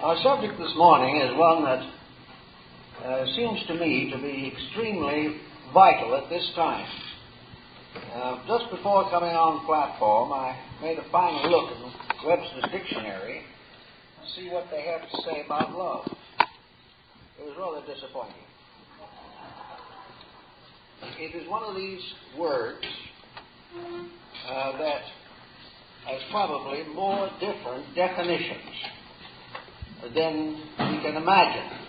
Our subject this morning is one that seems to me to be extremely vital at this time. Just before coming on the platform, I made a final look at Webster's dictionary to see what they have to say about love. It was rather disappointing. It is one of these words that has probably more different definitions than we can imagine.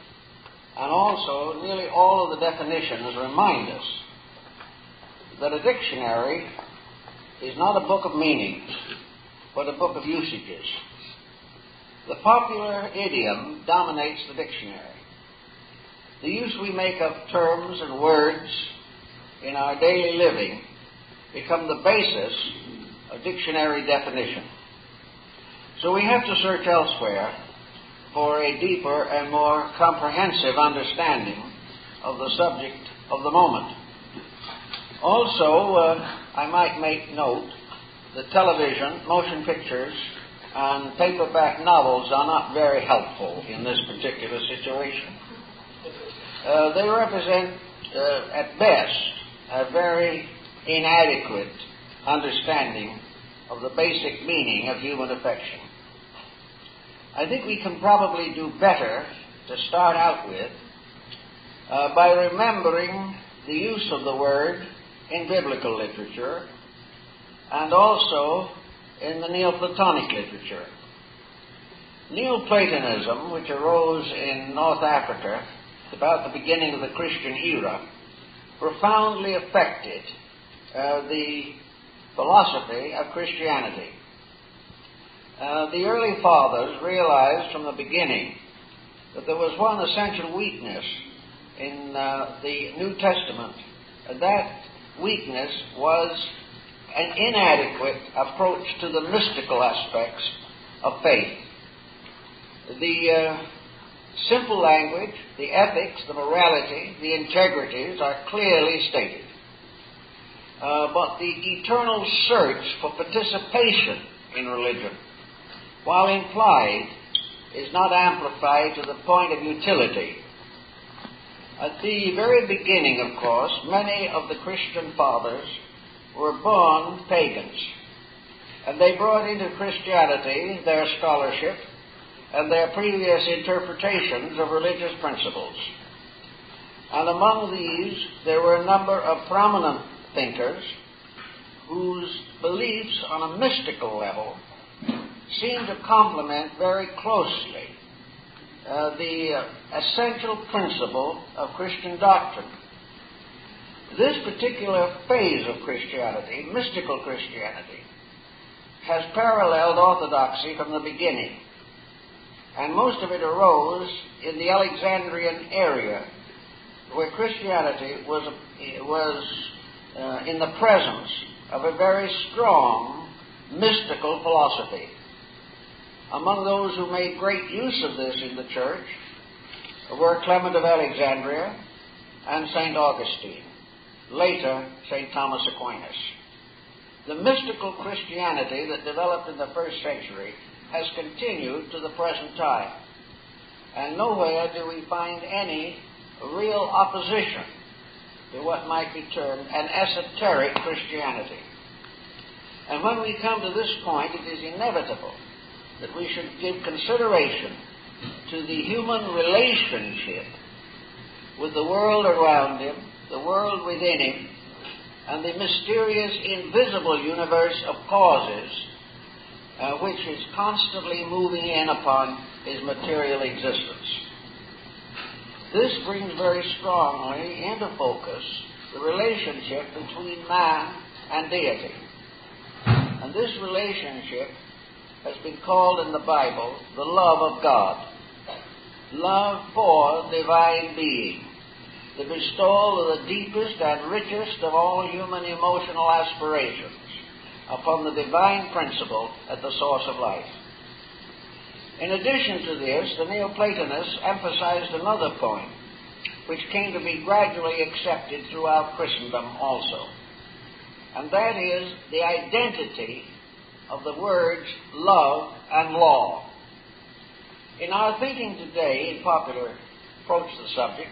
And also, nearly all of the definitions remind us that a dictionary is not a book of meanings, but a book of usages. The popular idiom dominates the dictionary. The use we make of terms and words in our daily living become the basis of dictionary definition. So we have to search elsewhere for a deeper and more comprehensive understanding of the subject of the moment. Also, I might make note that television, motion pictures, and paperback novels are not very helpful in this particular situation. They represent, at best, a very inadequate understanding of the basic meaning of human affection. I think we can probably do better to start out with by remembering the use of the word in biblical literature and also in the Neoplatonic literature. Neoplatonism, which arose in North Africa about the beginning of the Christian era, profoundly affected the philosophy of Christianity. The early fathers realized from the beginning that there was one essential weakness in the New Testament, and that weakness was an inadequate approach to the mystical aspects of faith. The simple language, the ethics, the morality, the integrities are clearly stated. But the eternal search for participation in religion, while implied, is not amplified to the point of utility. At the very beginning, of course, many of the Christian fathers were born pagans, and they brought into Christianity their scholarship and their previous interpretations of religious principles. And among these, there were a number of prominent thinkers whose beliefs on a mystical level seem to complement very closely the essential principle of Christian doctrine. This particular phase of Christianity, mystical Christianity, has paralleled orthodoxy from the beginning, and most of it arose in the Alexandrian area, where Christianity was in the presence of a very strong mystical philosophy. Among those who made great use of this in the church were Clement of Alexandria and St. Augustine, later St. Thomas Aquinas. The mystical Christianity that developed in the first century has continued to the present time, and nowhere do we find any real opposition to what might be termed an esoteric Christianity. And when we come to this point, it is inevitable that we should give consideration to the human relationship with the world around him, the world within him, and the mysterious invisible universe of causes which is constantly moving in upon his material existence. This brings very strongly into focus the relationship between man and deity. And this relationship has been called in the Bible the love of God. Love for divine being. The bestowal of the deepest and richest of all human emotional aspirations upon the divine principle at the source of life. In addition to this, the Neoplatonists emphasized another point, which came to be gradually accepted throughout Christendom also, and that is the identity of the words love and law. In our thinking today, in popular approach to the subject,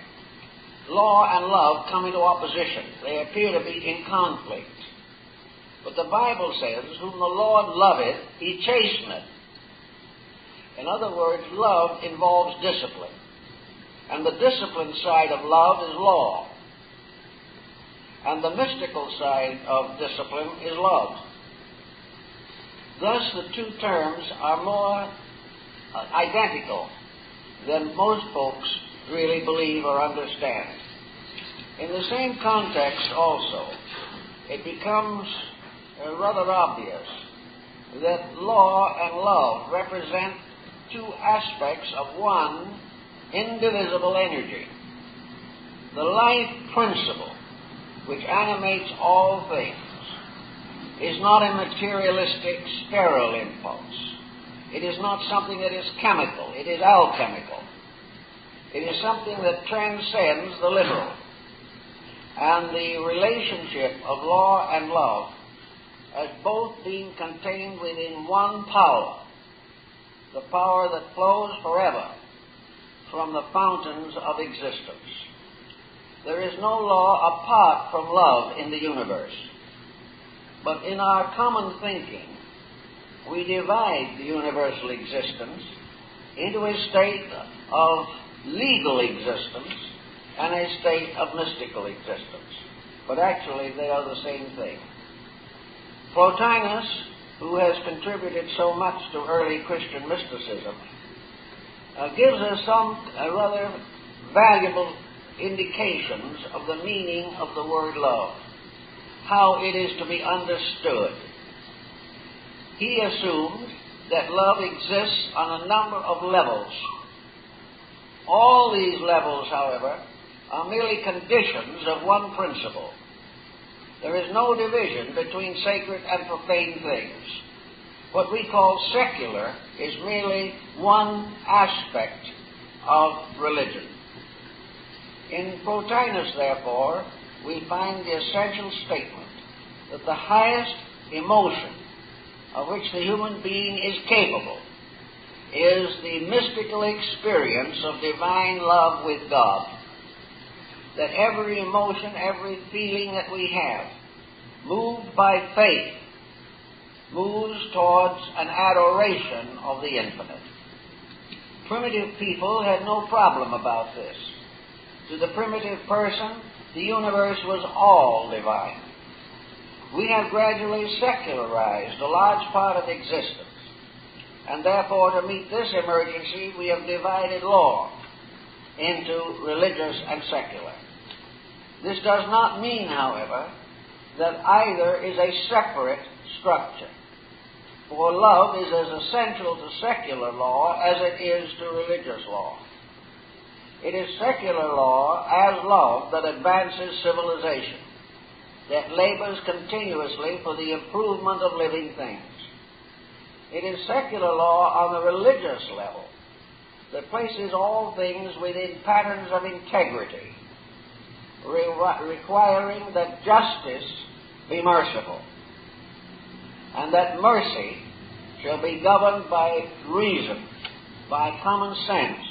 law and love come into opposition. They appear to be in conflict. But the Bible says, whom the Lord loveth, he chasteneth. In other words, love involves discipline. And the discipline side of love is law. And the mystical side of discipline is love. Thus, the two terms are more identical than most folks really believe or understand. In the same context also, it becomes rather obvious that law and love represent two aspects of one indivisible energy. The life principle which animates all things is not a materialistic, sterile impulse. It is not something that is chemical. It is alchemical. It is something that transcends the literal. And the relationship of law and love as both being contained within one power, the power that flows forever from the fountains of existence. There is no law apart from love in the universe. But in our common thinking, we divide the universal existence into a state of legal existence and a state of mystical existence. But actually, they are the same thing. Plotinus, who has contributed so much to early Christian mysticism, gives us some rather valuable indications of the meaning of the word love, how it is to be understood. He assumed that love exists on a number of levels. All these levels, however, are merely conditions of one principle. There is no division between sacred and profane things. What we call secular is merely one aspect of religion. In Plotinus, therefore, we find the essential statement that the highest emotion of which the human being is capable is the mystical experience of divine love with God. That every emotion, every feeling that we have, moved by faith, moves towards an adoration of the infinite. Primitive people had no problem about this. To the primitive person, the universe was all divine. We have gradually secularized a large part of existence, and therefore to meet this emergency we have divided law into religious and secular. This does not mean, however, that either is a separate structure, for love is as essential to secular law as it is to religious law. It is secular law as love that advances civilization, that labors continuously for the improvement of living things. It is secular law on the religious level that places all things within patterns of integrity, requiring that justice be merciful, and that mercy shall be governed by reason, by common sense,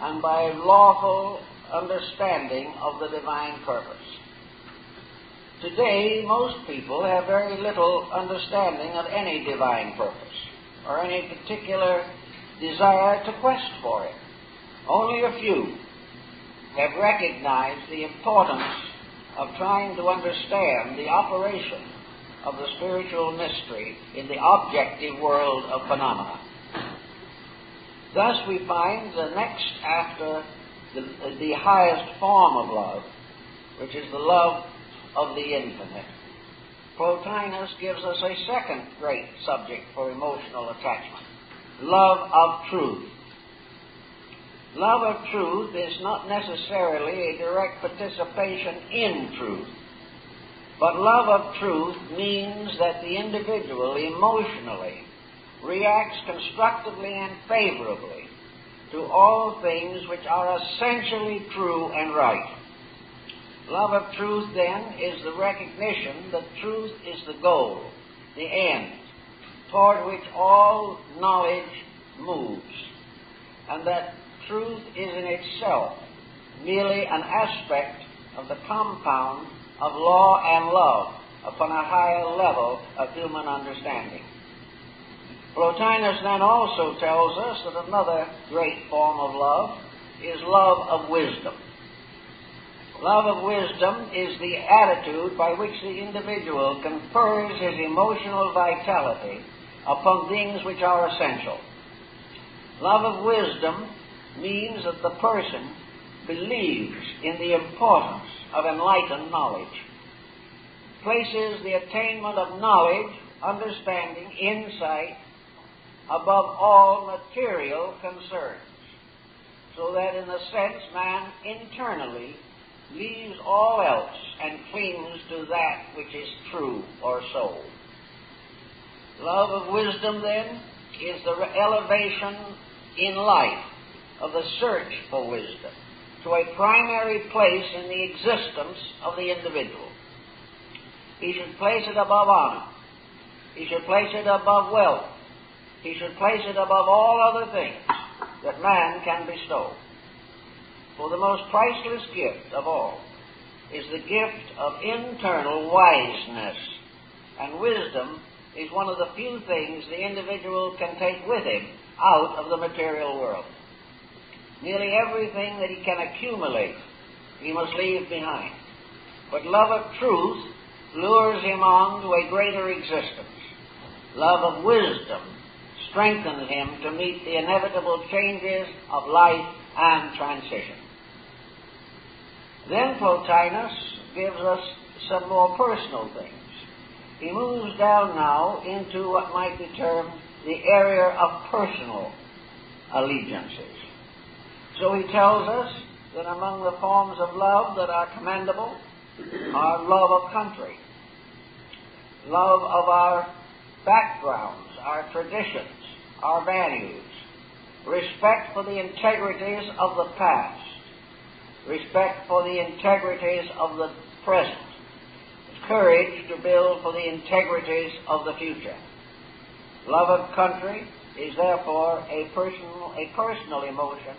and by lawful understanding of the divine purpose. Today, most people have very little understanding of any divine purpose or any particular desire to quest for it. Only a few have recognized the importance of trying to understand the operation of the spiritual mystery in the objective world of phenomena. Thus we find the next after the highest form of love, which is the love of the infinite. Plotinus gives us a second great subject for emotional attachment, love of truth. Love of truth is not necessarily a direct participation in truth, but love of truth means that the individual emotionally reacts constructively and favorably to all things which are essentially true and right. Love of truth, then, is the recognition that truth is the goal, the end, toward which all knowledge moves. and that truth is in itself merely an aspect of the compound of law and love upon a higher level of human understanding. Plotinus then also tells us that another great form of love is love of wisdom. Love of wisdom is the attitude by which the individual confers his emotional vitality upon things which are essential. Love of wisdom means that the person believes in the importance of enlightened knowledge, places the attainment of knowledge, understanding, insight above all material concerns, so that in a sense man internally leaves all else and clings to that which is true or so. Love of wisdom, then, is the elevation in life of the search for wisdom to a primary place in the existence of the individual. He should place it above honor. He should place it above wealth. He should place it above all other things that man can bestow. For the most priceless gift of all is the gift of internal wiseness, and wisdom is one of the few things the individual can take with him out of the material world. Nearly everything that he can accumulate he must leave behind. But love of truth lures him on to a greater existence. Love of wisdom strengthens him to meet the inevitable changes of life and transition. Then Plotinus gives us some more personal things. He moves down now into what might be termed the area of personal allegiances. So he tells us that among the forms of love that are commendable are love of country, love of our backgrounds, our traditions, our values, respect for the integrities of the past, respect for the integrities of the present, courage to build for the integrities of the future. Love of country is therefore a personal emotion,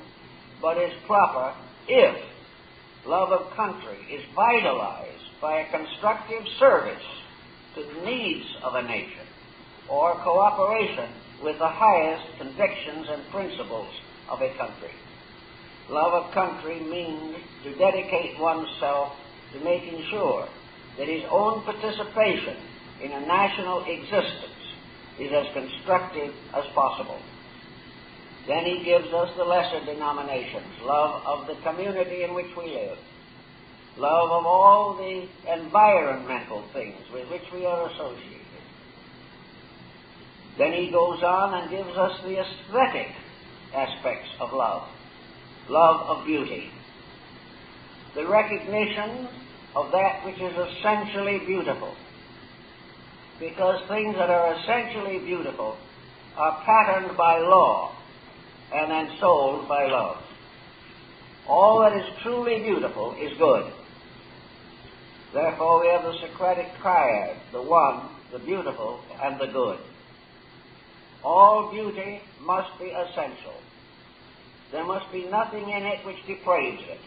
but is proper if love of country is vitalized by a constructive service to the needs of a nation or cooperation with the highest convictions and principles of a country. Love of country means to dedicate oneself to making sure that his own participation in a national existence is as constructive as possible. Then he gives us the lesser denominations, love of the community in which we live, love of all the environmental things with which we are associated. Then he goes on and gives us the aesthetic aspects of love, love of beauty, the recognition of that which is essentially beautiful, because things that are essentially beautiful are patterned by law and then sold by love. All that is truly beautiful is good. Therefore we have the Socratic triad, the one, the beautiful, and the good. All beauty must be essential. There must be nothing in it which depraves it.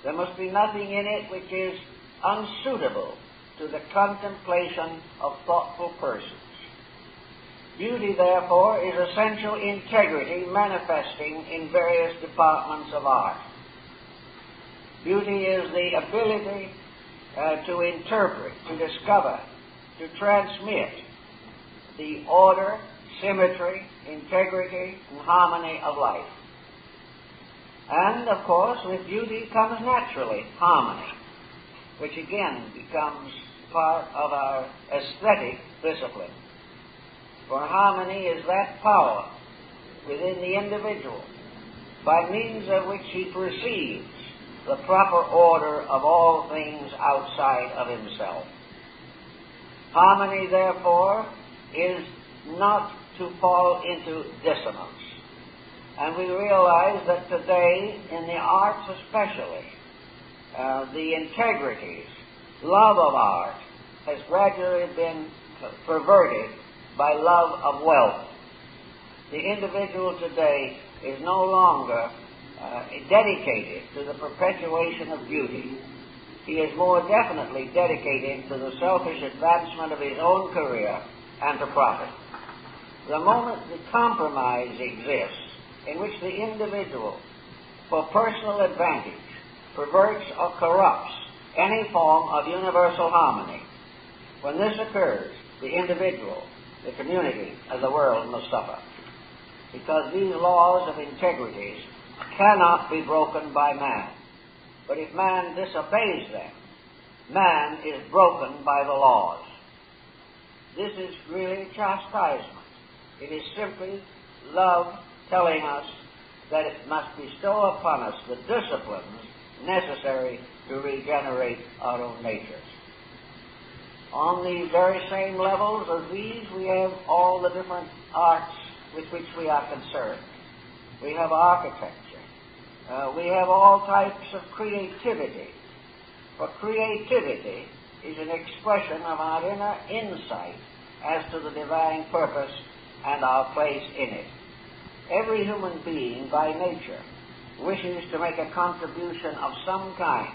There must be nothing in it which is unsuitable to the contemplation of thoughtful persons. Beauty, therefore, is essential integrity manifesting in various departments of art. Beauty is the ability to interpret, to discover, to transmit the order, symmetry, integrity, and harmony of life. And, of course, with beauty comes naturally harmony, which again becomes part of our aesthetic discipline. For harmony is that power within the individual by means of which he perceives the proper order of all things outside of himself. Harmony, therefore, is not to fall into dissonance. And we realize that today, in the arts especially, the integrities, love of art, has gradually been perverted by love of wealth. The individual today is no longer dedicated to the perpetuation of beauty. He is more definitely dedicated to the selfish advancement of his own career and to profit. The moment the compromise exists in which the individual, for personal advantage, perverts or corrupts any form of universal harmony, when this occurs, the individual, the community, and the world must suffer. Because these laws of integrity cannot be broken by man. But if man disobeys them, man is broken by the laws. This is really chastisement. It is simply love telling us that it must bestow upon us the disciplines necessary to regenerate our own natures. On the very same levels as these, we have all the different arts with which we are concerned. We have architecture. We have all types of creativity. For creativity is an expression of our inner insight as to the divine purpose and our place in it. Every human being, by nature, wishes to make a contribution of some kind,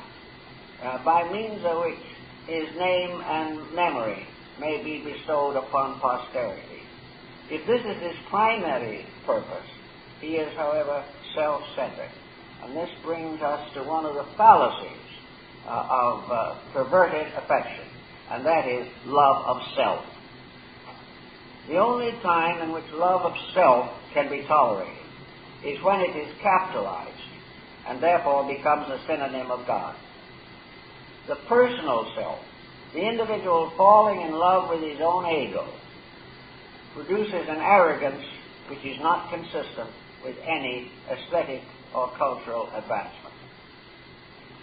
by means of which his name and memory may be bestowed upon posterity. If this is his primary purpose, he is, however, self-centered. And this brings us to one of the fallacies of perverted affection, and that is love of self. The only time in which love of self can be tolerated is when it is capitalized and therefore becomes a synonym of God. The personal self, the individual falling in love with his own ego, produces an arrogance which is not consistent with any aesthetic or cultural advancement.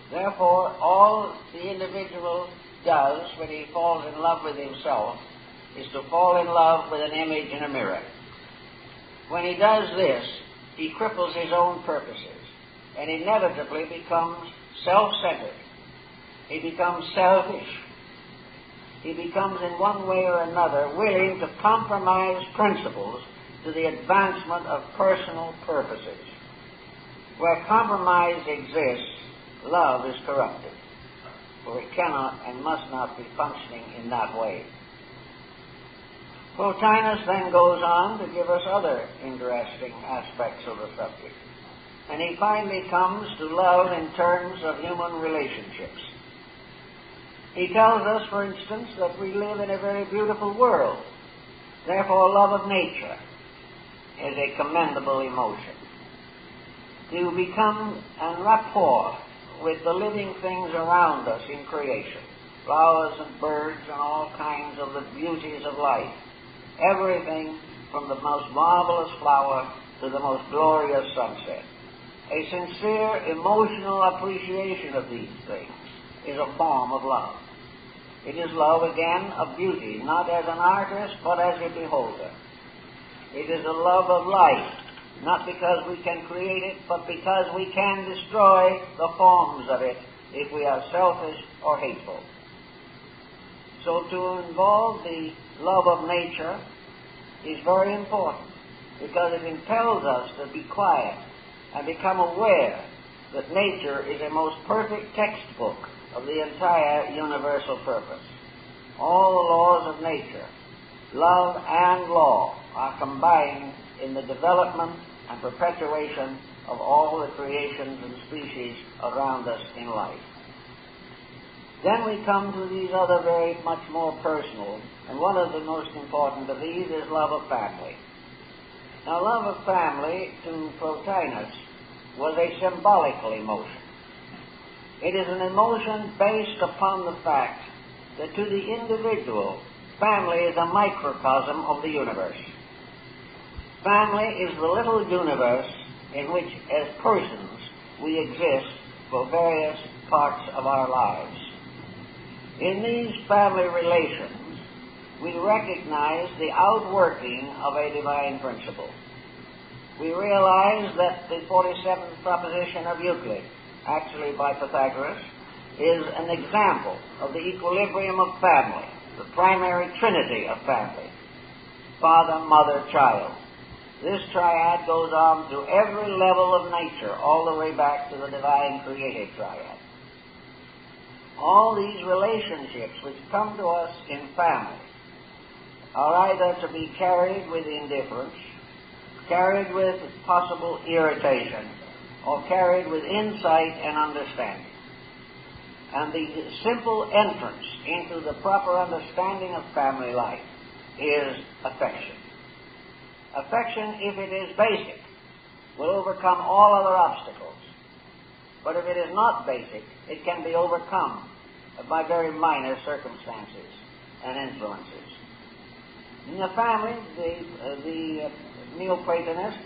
Therefore, all the individual does when he falls in love with himself is to fall in love with an image in a mirror. When he does this, he cripples his own purposes and inevitably becomes self-centered. He becomes selfish. He becomes in one way or another willing to compromise principles to the advancement of personal purposes. Where compromise exists, love is corrupted, for it cannot and must not be functioning in that way. Plotinus then goes on to give us other interesting aspects of the subject, and he finally comes to love in terms of human relationships. He tells us, for instance, that we live in a very beautiful world. Therefore, love of nature is a commendable emotion. To become en rapport with the living things around us in creation, flowers and birds and all kinds of the beauties of life, everything from the most marvelous flower to the most glorious sunset. A sincere emotional appreciation of these things is a form of love. It is love, again, of beauty, not as an artist, but as a beholder. It is a love of life, not because we can create it, but because we can destroy the forms of it if we are selfish or hateful. So to involve the love of nature is very important, because it impels us to be quiet and become aware that nature is a most perfect textbook of the entire universal purpose. All the laws of nature, love and law, are combined in the development and perpetuation of all the creations and species around us in life. Then we come to these other very much more personal, and one of the most important of these is love of family. Now, love of family to Plotinus was a symbolical emotion. It is an emotion based upon the fact that to the individual, family is a microcosm of the universe. Family is the little universe in which, as persons, we exist for various parts of our lives. In these family relations, we recognize the outworking of a divine principle. We realize that the 47th proposition of Euclid, actually by Pythagoras, is an example of the equilibrium of family, the primary trinity of family: father, mother, child. This triad goes on through every level of nature, all the way back to the divine created triad. All these relationships which come to us in family are either to be carried with indifference, carried with possible irritation, or carried with insight and understanding. And the simple entrance into the proper understanding of family life is affection. Affection, if it is basic, will overcome all other obstacles. But if it is not basic, it can be overcome by very minor circumstances and influences. In the family, the Neoplatonist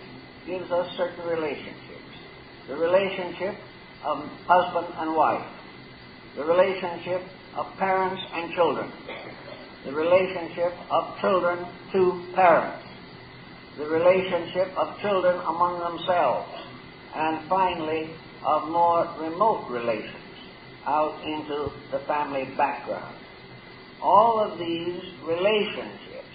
gives us certain relationships. The relationship of husband and wife, the relationship of parents and children, the relationship of children to parents, the relationship of children among themselves, and finally of more remote relations out into the family background. All of these relationships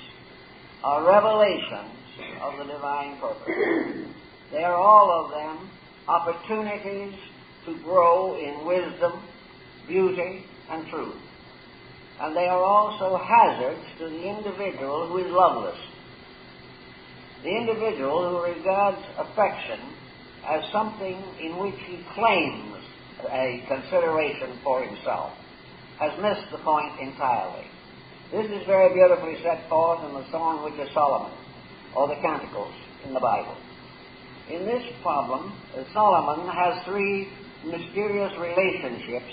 are revelations of the divine purpose. They are all of them opportunities to grow in wisdom, beauty, and truth. And they are also hazards to the individual who is loveless. The individual who regards affection as something in which he claims a consideration for himself has missed the point entirely. This is very beautifully set forth in the Song which is Solomon, or the Canticles in the Bible. In this problem, Solomon has three mysterious relationships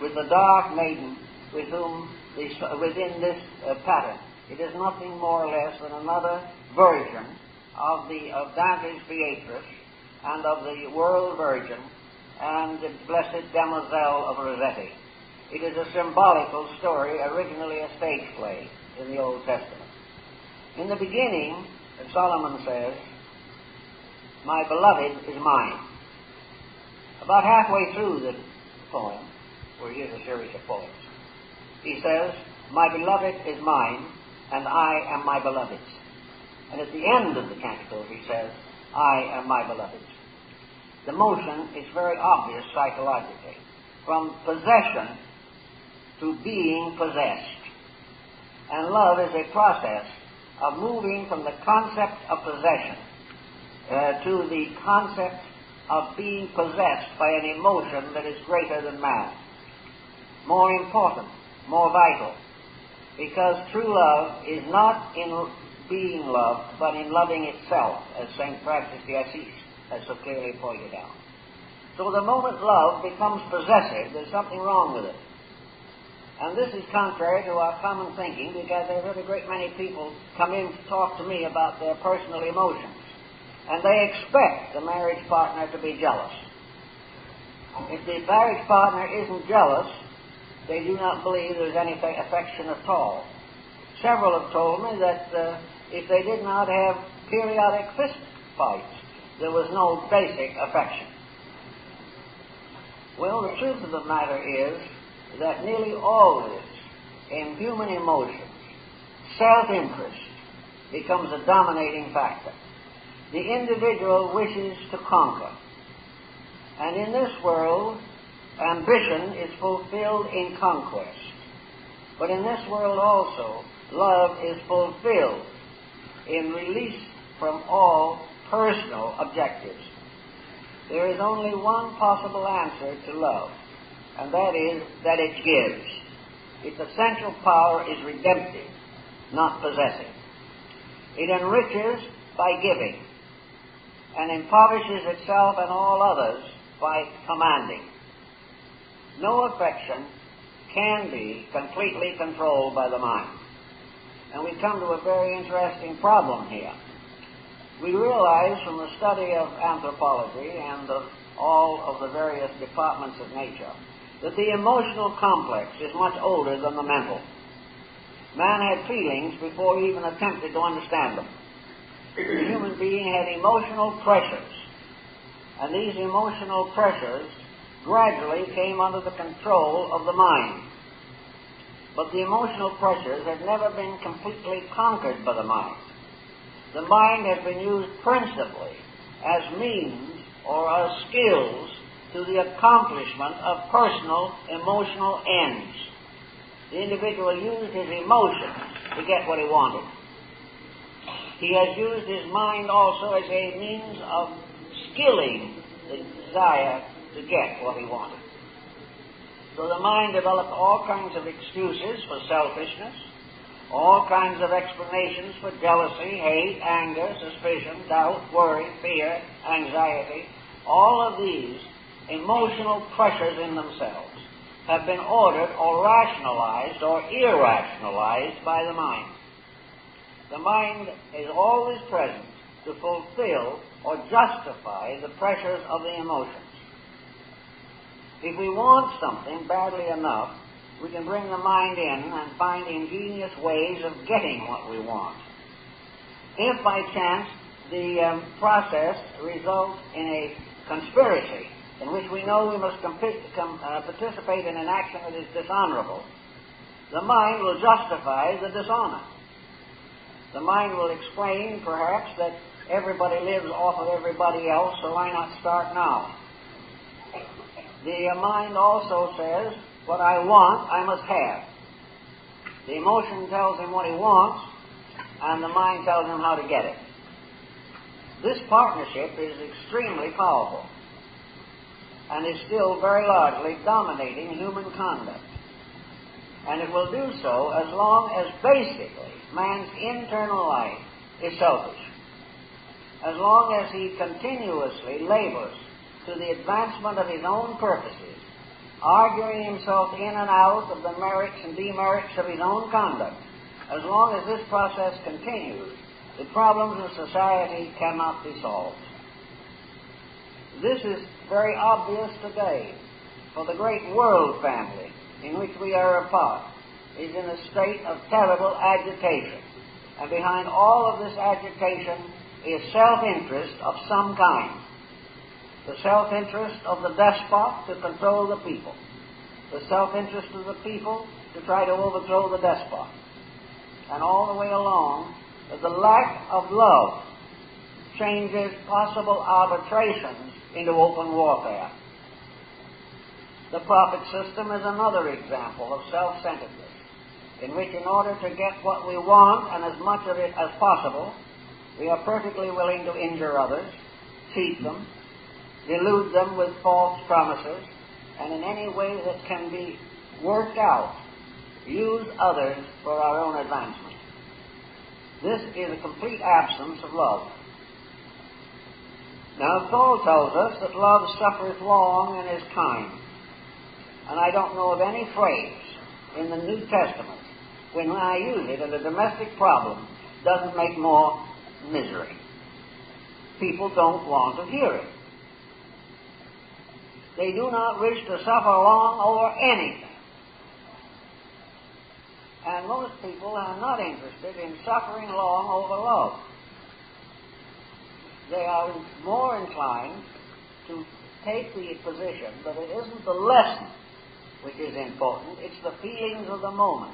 with the dark maiden with whom within this pattern. It is nothing more or less than another version of Dante's Beatrice and of the World Virgin and the Blessed Damozel of Rossetti. It is a symbolical story, originally a stage play in the Old Testament. In the beginning, Solomon says, "My beloved is mine." About halfway through the poem, where he is a series of poems, he says, "My beloved is mine, and I am my beloved's." And at the end of the canticle, he says, "I am my beloved's." The motion is very obvious psychologically, from possession to being possessed. And love is a process of moving from the concept of possession to the concept of being possessed by an emotion that is greater than man, more important, more vital, because true love is not in being loved, but in loving itself, as St. Francis de Assisi has so clearly pointed out. So the moment love becomes possessive, there's something wrong with it. And this is contrary to our common thinking, because I've heard a great many people come in to talk to me about their personal emotions. And they expect the marriage partner to be jealous. If the marriage partner isn't jealous, they do not believe there's any affection at all. Several have told me that if they did not have periodic fist fights, there was no basic affection. Well, the truth of the matter is that nearly always in human emotions, self-interest becomes a dominating factor. The individual wishes to conquer. And in this world, ambition is fulfilled in conquest. But in this world also, love is fulfilled in release from all personal objectives. There is only one possible answer to love, and that is that it gives. Its essential power is redemptive, not possessive. It enriches by giving, and impoverishes itself and all others by commanding. No affection can be completely controlled by the mind. And we come to a very interesting problem here. We realize from the study of anthropology and of all of the various departments of nature that the emotional complex is much older than the mental. Man had feelings before he even attempted to understand them. The human being had emotional pressures, and these emotional pressures gradually came under the control of the mind. But the emotional pressures had never been completely conquered by the mind. the mind has been used principally as means or as skills to the accomplishment of personal emotional ends. The individual used his emotions to get what he wanted. He has used his mind also as a means of skilling the desire to get what he wanted. So the mind developed all kinds of excuses for selfishness, all kinds of explanations for jealousy, hate, anger, suspicion, doubt, worry, fear, anxiety. All of these emotional pressures in themselves have been ordered or rationalized or irrationalized by the mind. The mind is always present to fulfill or justify the pressures of the emotions. If we want something badly enough, we can bring the mind in and find ingenious ways of getting what we want. If by chance the process results in a conspiracy in which we know we must participate in an action that is dishonorable, the mind will justify the dishonor. The mind will explain, perhaps, that everybody lives off of everybody else, so why not start now? The mind also says, what I want, I must have. The emotion tells him what he wants, and the mind tells him how to get it. This partnership is extremely powerful and is still very largely dominating human conduct. And it will do so as long as basically man's internal life is selfish. As long as he continuously labors to the advancement of his own purposes, arguing himself in and out of the merits and demerits of his own conduct, as long as this process continues, the problems of society cannot be solved. This is very obvious today, for the great world family in which we are a part is in a state of terrible agitation, and behind all of this agitation is self-interest of some kind. The self-interest of the despot to control the people, the self-interest of the people to try to overthrow the despot, and all the way along, the lack of love changes possible arbitrations into open warfare. The profit system is another example of self-centeredness, in which in order to get what we want and as much of it as possible, we are perfectly willing to injure others, cheat them, delude them with false promises, and in any way that can be worked out, use others for our own advancement. This is a complete absence of love. Now, Paul tells us that love suffereth long and is kind. And I don't know of any phrase in the New Testament when I use it in a domestic problem doesn't make more misery. People don't want to hear it. They do not wish to suffer long over anything. And most people are not interested in suffering long over love. They are more inclined to take the position that it isn't the lesson which is important, it's the feelings of the moment.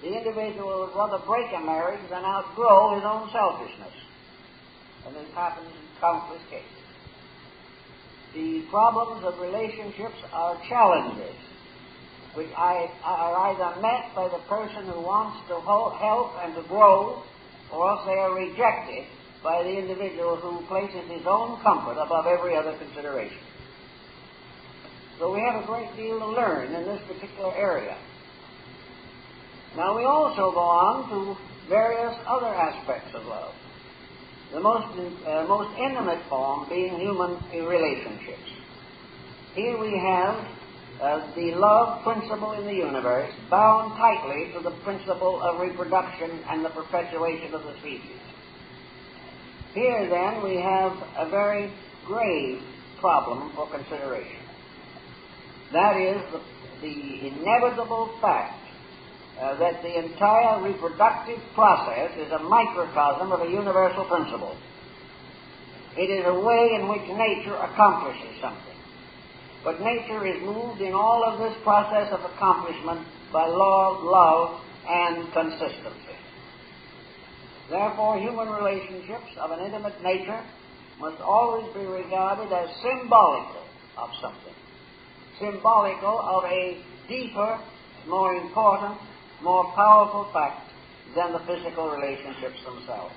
The individual would rather break a marriage than outgrow his own selfishness. And this happens in countless cases. The problems of relationships are challenges which are either met by the person who wants to help and to grow, or else they are rejected by the individual who places his own comfort above every other consideration. So we have a great deal to learn in this particular area. Now we also go on to various other aspects of love. The most intimate form being human relationships. Here we have the love principle in the universe bound tightly to the principle of reproduction and the perpetuation of the species. Here then we have a very grave problem for consideration. That is the inevitable fact that the entire reproductive process is a microcosm of a universal principle. It is a way in which nature accomplishes something. But nature is moved in all of this process of accomplishment by law, love, and consistency. Therefore, human relationships of an intimate nature must always be regarded as symbolical of something, symbolical of a deeper, more important, more powerful fact than the physical relationships themselves.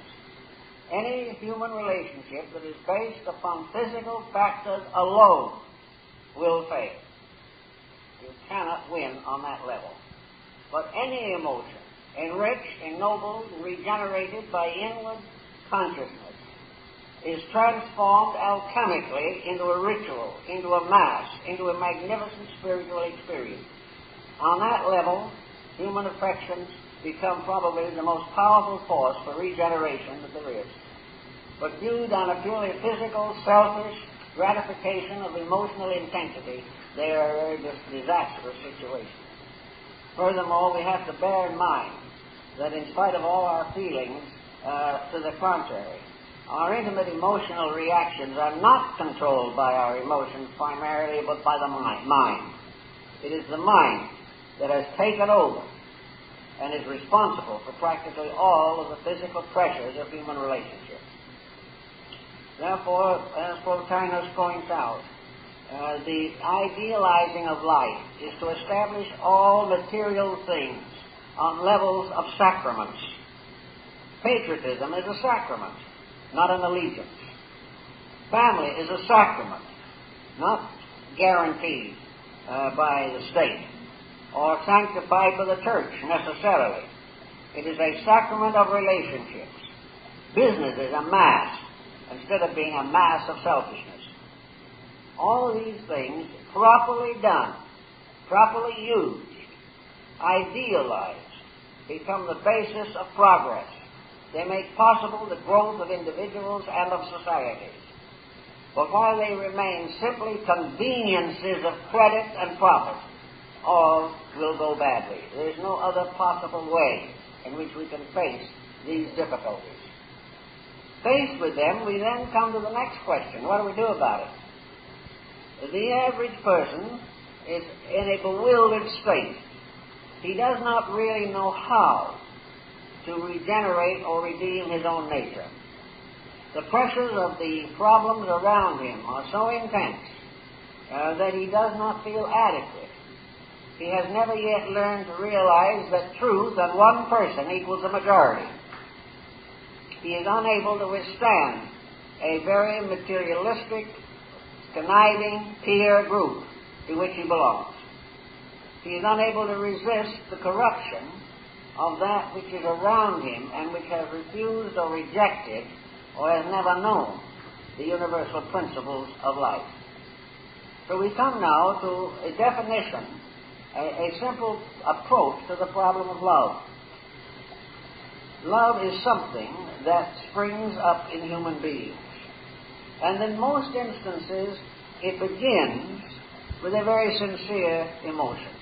Any human relationship that is based upon physical factors alone will fail. You cannot win on that level. But any emotion, enriched, ennobled, regenerated by inward consciousness, is transformed alchemically into a ritual, into a mass, into a magnificent spiritual experience. On that level, human affections become probably the most powerful force for regeneration that there is. But viewed on a purely physical, selfish gratification of emotional intensity, they are a disastrous situation. Furthermore, we have to bear in mind that in spite of all our feelings to the contrary, our intimate emotional reactions are not controlled by our emotions primarily, but by the mind. It is the mind that has taken over and is responsible for practically all of the physical pressures of human relationships. Therefore, as Plotinus points out, the idealizing of life is to establish all material things on levels of sacraments. Patriotism is a sacrament, not an allegiance. Family is a sacrament, not guaranteed by the state or sanctified by the church necessarily. It is a sacrament of relationships. Business is a mass instead of being a mass of selfishness. All of these things, properly done, properly used, idealized, become the basis of progress. They make possible the growth of individuals and of societies. But while they remain simply conveniences of credit and profit, all will go badly. There is no other possible way in which we can face these difficulties. Faced with them, we then come to the next question. What do we do about it? The average person is in a bewildered state. He does not really know how to regenerate or redeem his own nature. The pressures of the problems around him are so intense that he does not feel adequate. He has never yet learned to realize that truth and one person equals a majority. He is unable to withstand a very materialistic, conniving peer group to which he belongs. He is unable to resist the corruption of that which is around him and which has refused or rejected or has never known the universal principles of life. So we come now to a definition, a simple approach to the problem of love. Love is something that springs up in human beings. And in most instances, it begins with a very sincere emotion.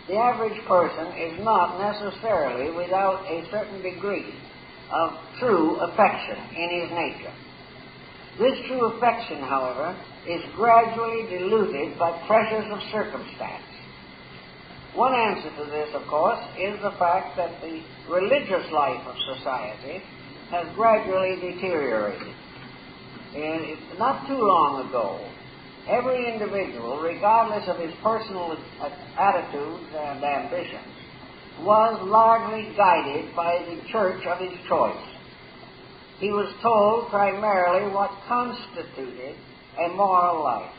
The average person is not necessarily without a certain degree of true affection in his nature. This true affection, however, is gradually diluted by pressures of circumstance. One answer to this, of course, is the fact that the religious life of society has gradually deteriorated. Not too long ago, every individual, regardless of his personal attitudes and ambitions, was largely guided by the church of his choice. He was told primarily what constituted a moral life.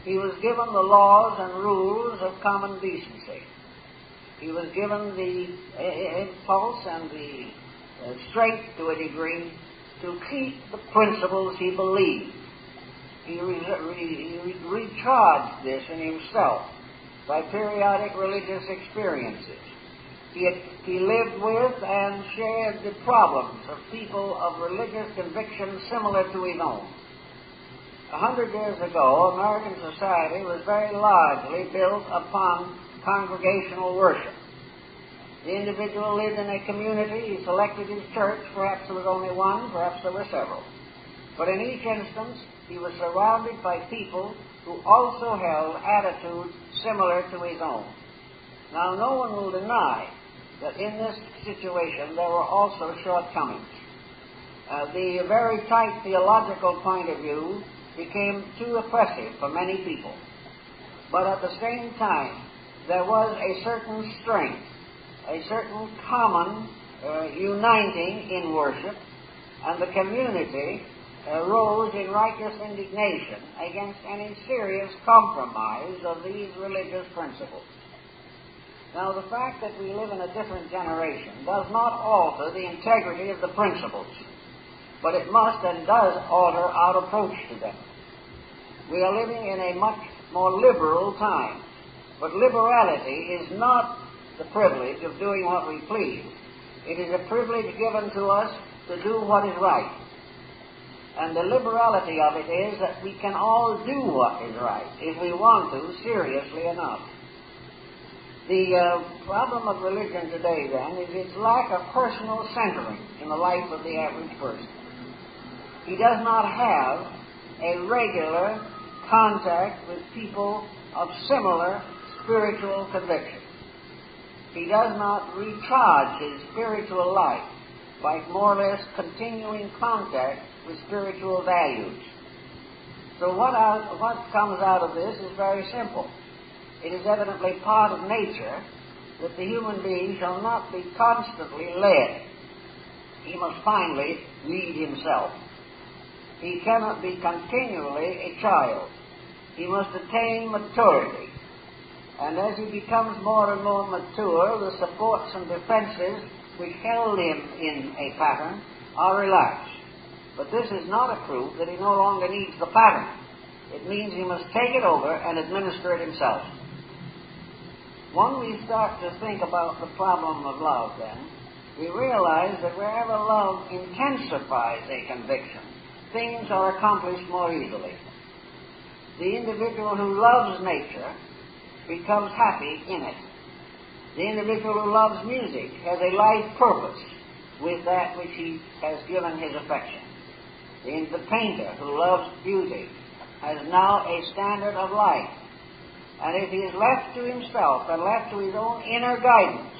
He was given the laws and rules of common decency. He was given the impulse and the strength to a degree to keep the principles he believed. He recharged this in himself by periodic religious experiences. He lived with and shared the problems of people of religious convictions similar to his own. 100 years ago, American society was very largely built upon congregational worship. The individual lived in a community. He selected his church. Perhaps there was only one, perhaps there were several. But in each instance, he was surrounded by people who also held attitudes similar to his own. Now, no one will deny that in this situation there were also shortcomings. The very tight theological point of view became too oppressive for many people. But at the same time, there was a certain strength, a certain common uniting in worship, and the community rose in righteous indignation against any serious compromise of these religious principles. Now, the fact that we live in a different generation does not alter the integrity of the principles, but it must and does alter our approach to them. We are living in a much more liberal time, but liberality is not the privilege of doing what we please. It is a privilege given to us to do what is right. And the liberality of it is that we can all do what is right if we want to, seriously enough. The problem of religion today, then, is its lack of personal centering in the life of the average person. He does not have a regular contact with people of similar spiritual conviction. He does not recharge his spiritual life by more or less continuing contact with spiritual values. So what comes out of this is very simple. It is evidently part of nature that the human being shall not be constantly led. He must finally lead himself. He cannot be continually a child. He must attain maturity. And as he becomes more and more mature, the supports and defenses which held him in a pattern are relaxed. But this is not a proof that he no longer needs the pattern. It means he must take it over and administer it himself. When we start to think about the problem of love, then, we realize that wherever love intensifies a conviction, things are accomplished more easily. The individual who loves nature becomes happy in it. The individual who loves music has a life purpose with that which he has given his affection. The painter who loves beauty has now a standard of life. And if he is left to himself and left to his own inner guidance,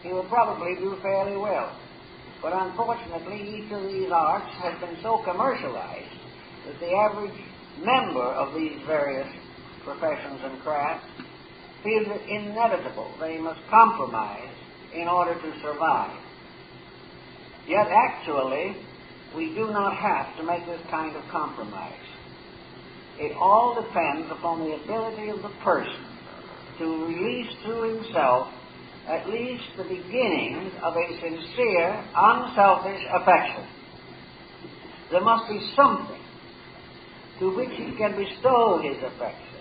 he will probably do fairly well. But unfortunately, each of these arts has been so commercialized that the average member of these various professions and crafts feels it inevitable that he must compromise in order to survive. Yet actually, we do not have to make this kind of compromise. It all depends upon the ability of the person to release through himself at least the beginnings of a sincere, unselfish affection. There must be something to which he can bestow his affection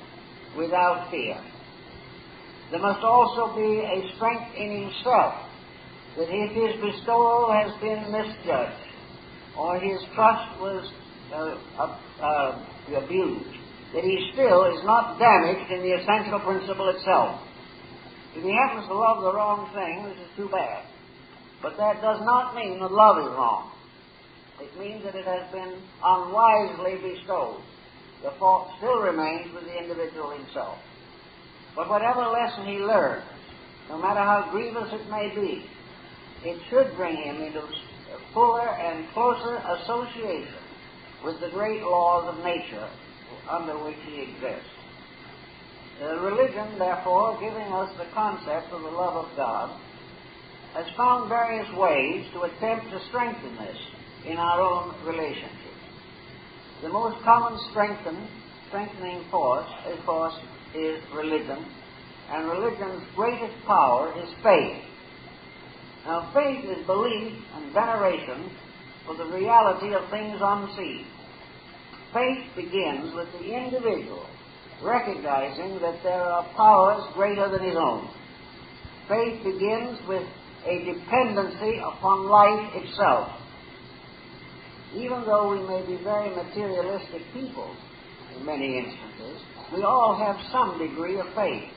without fear. There must also be a strength in himself that if his bestowal has been misjudged or his trust was abused, that he still is not damaged in the essential principle itself. If he happens to love the wrong thing, this is too bad. But that does not mean that love is wrong. It means that it has been unwisely bestowed. The fault still remains with the individual himself. But whatever lesson he learns, no matter how grievous it may be, it should bring him into fuller and closer association with the great laws of nature under which he exists. Religion, therefore, giving us the concept of the love of God, has found various ways to attempt to strengthen this in our own relationships. The most common strengthening force, of course, is religion, and religion's greatest power is faith. Now, faith is belief and veneration for the reality of things unseen. Faith begins with the individual recognizing that there are powers greater than his own. Faith begins with a dependency upon life itself. Even though we may be very materialistic people in many instances, we all have some degree of faith.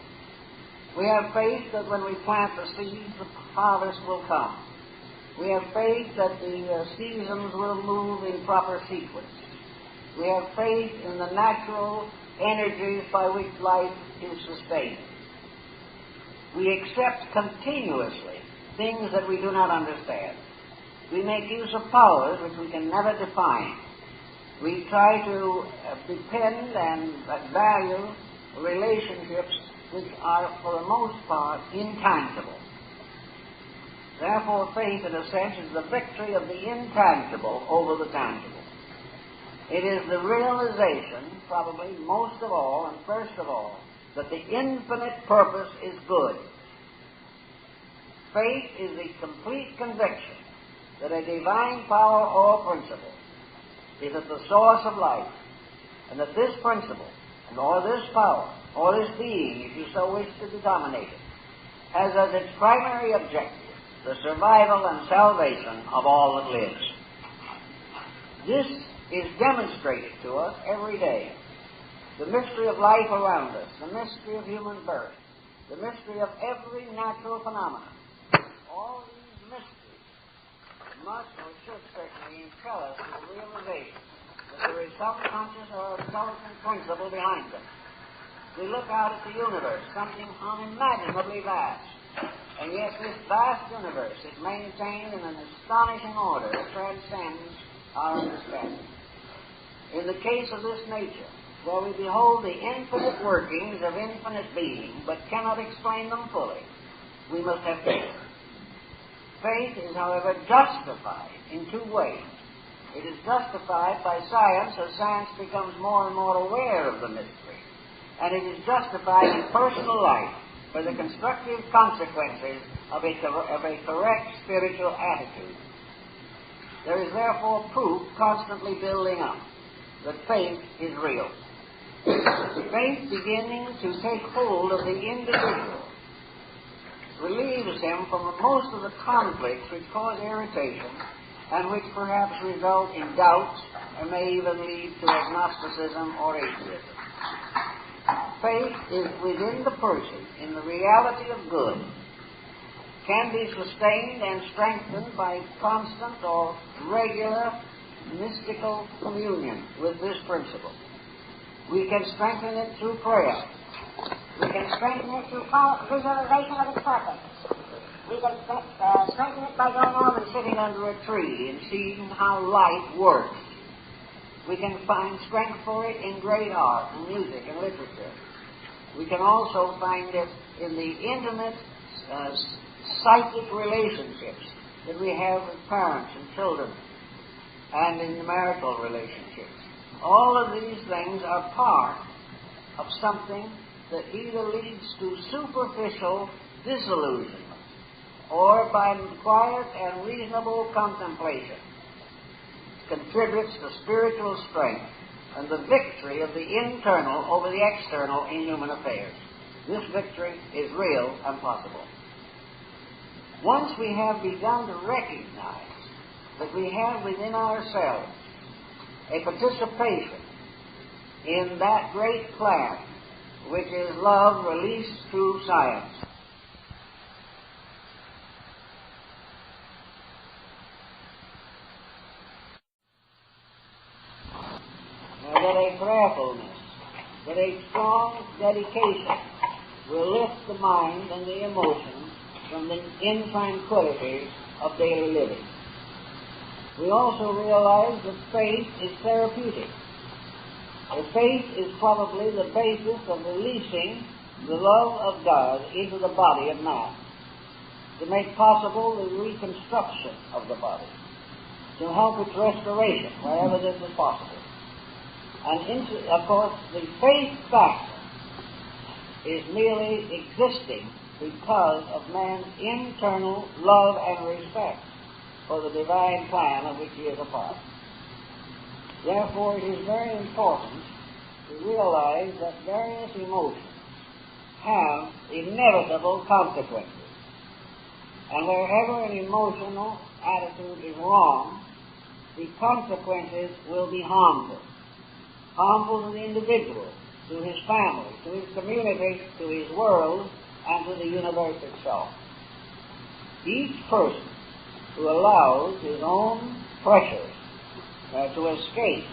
We have faith that when we plant the seeds, the harvest will come. We have faith that the seasons will move in proper sequence. We have faith in the natural energies by which life is sustained. We accept continuously things that we do not understand. We make use of powers which we can never define. We try to depend and value relationships which are, for the most part, intangible. Therefore, faith, in a sense, is the victory of the intangible over the tangible. It is the realization, probably most of all and first of all, that the infinite purpose is good. Faith is the complete conviction that a divine power or principle is at the source of life, and that this principle, or this power, or this being, if you so wish to denominate it, has as its primary objective the survival and salvation of all that lives. This is demonstrated to us every day. The mystery of life around us, the mystery of human birth, the mystery of every natural phenomenon. All these mysteries must or should certainly impel us to the realization that there is some conscious or intelligent principle behind them. We look out at the universe, something unimaginably vast, and yet this vast universe is maintained in an astonishing order that transcends our understanding. In the case of this nature, where we behold the infinite workings of infinite being, but cannot explain them fully, we must have faith. Faith is, however, justified in two ways. It is justified by science as science becomes more and more aware of the mystery, and it is justified in personal life by the constructive consequences of a correct spiritual attitude. There is therefore proof constantly building up that faith is real. Faith beginning to take hold of the individual relieves him from most of the conflicts which cause irritation and which perhaps result in doubts and may even lead to agnosticism or atheism. Faith is within the person in the reality of good, can be sustained and strengthened by constant or regular mystical communion with this principle. We can strengthen it through prayer. We can strengthen it through visualization of its purpose. We can strengthen it by going over and sitting under a tree and seeing how light works. We can find strength for it in great art and music and literature. We can also find it in the intimate psychic relationships that we have with parents and children, and in the marital relationships. All of these things are part of something that either leads to superficial disillusionment or by quiet and reasonable contemplation contributes to spiritual strength and the victory of the internal over the external in human affairs. This victory is real and possible. Once we have begun to recognize that we have within ourselves a participation in that great plan which is love released through science, that a prayerfulness, that a strong dedication will lift the mind and the emotions from the intranquilities of daily living. We also realize that faith is therapeutic. The faith is probably the basis of releasing the love of God into the body of man, to make possible the reconstruction of the body, to help its restoration wherever this is possible. And of course, the faith factor is merely existing because of man's internal love and respect for the divine plan of which he is a part. Therefore, it is very important to realize that various emotions have inevitable consequences. And wherever an emotional attitude is wrong, the consequences will be harmful. Harmful to the individual, to his family, to his community, to his world, and to the universe itself. Each person who allows his own pressures to escape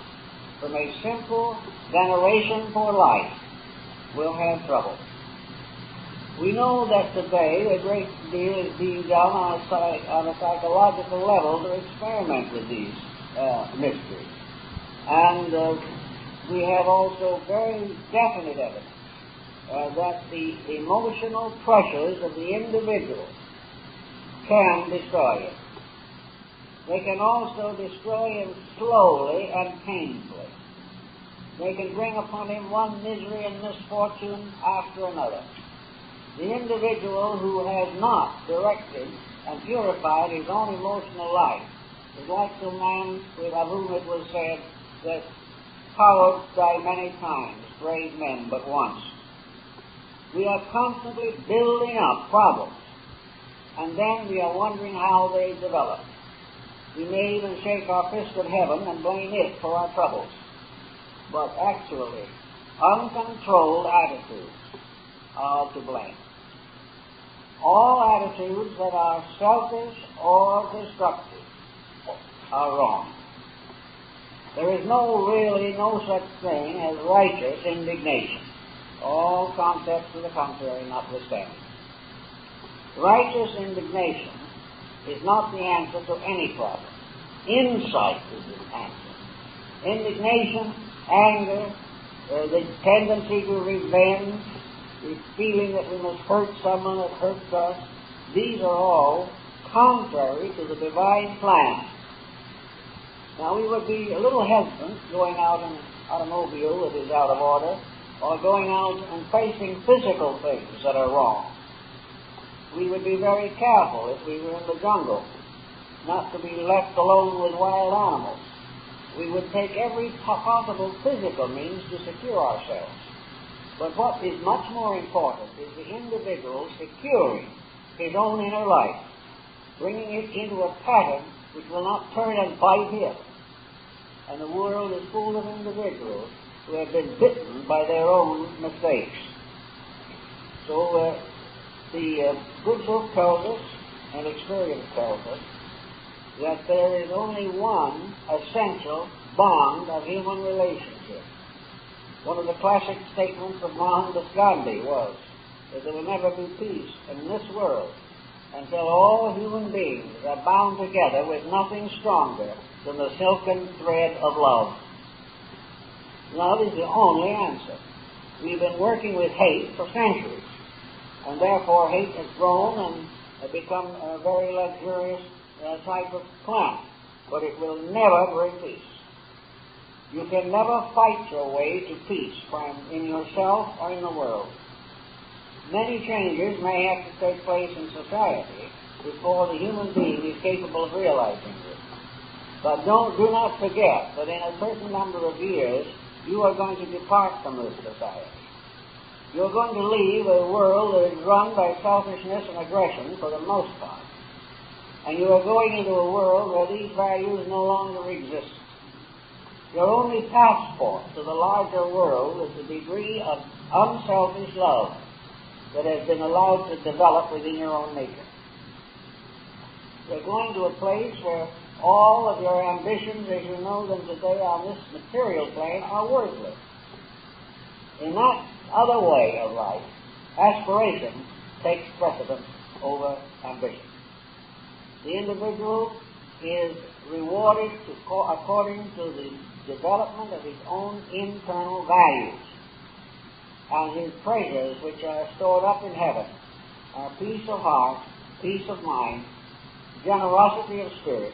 from a simple veneration for life will have trouble. We know that today a great deal is being done on a psychological level to experiment with these mysteries. And we have also very definite evidence that the emotional pressures of the individual can destroy him. They can also destroy him slowly and painfully. They can bring upon him one misery and misfortune after another. The individual who has not directed and purified his own emotional life is like the man of whom it was said that coward die many times, brave men but once. We are constantly building up problems, and then we are wondering how they develop. We may even shake our fist at heaven and blame it for our troubles. But actually, uncontrolled attitudes are to blame. All attitudes that are selfish or destructive are wrong. There is no such thing as righteous indignation. All concepts to the contrary notwithstanding. Righteous indignation is not the answer to any problem. Insight is the answer. Indignation, anger, the tendency to revenge, the feeling that we must hurt someone that hurts us, these are all contrary to the divine plan. Now, we would be a little hesitant going out in an automobile that is out of order, or going out and facing physical things that are wrong. We would be very careful if we were in the jungle, not to be left alone with wild animals. We would take every possible physical means to secure ourselves. But what is much more important is the individual securing his own inner life, bringing it into a pattern which will not turn and bite him. And the world is full of individuals who have been bitten by their own mistakes. So the good book tells us, and experience tells us, that there is only one essential bond of human relationship. One of the classic statements of Mohandas Gandhi was that there will never be peace in this world until all human beings are bound together with nothing stronger than the silken thread of love. Love is the only answer. We've been working with hate for centuries, and therefore hate has grown and become a very luxurious type of plant, but it will never bring peace. You can never fight your way to peace in yourself or in the world. Many changes may have to take place in society before the human being is capable of realizing this. But do not forget that in a certain number of years, you are going to depart from this society. You're going to leave a world that is run by selfishness and aggression for the most part. And you are going into a world where these values no longer exist. Your only passport to the larger world is the degree of unselfish love that has been allowed to develop within your own nature. You're going to a place where all of your ambitions as you know them today on this material plane are worthless. In that other way of life, aspiration takes precedence over ambition. The individual is rewarded according to the development of his own internal values. And his treasures, which are stored up in heaven, are peace of heart, peace of mind, generosity of spirit,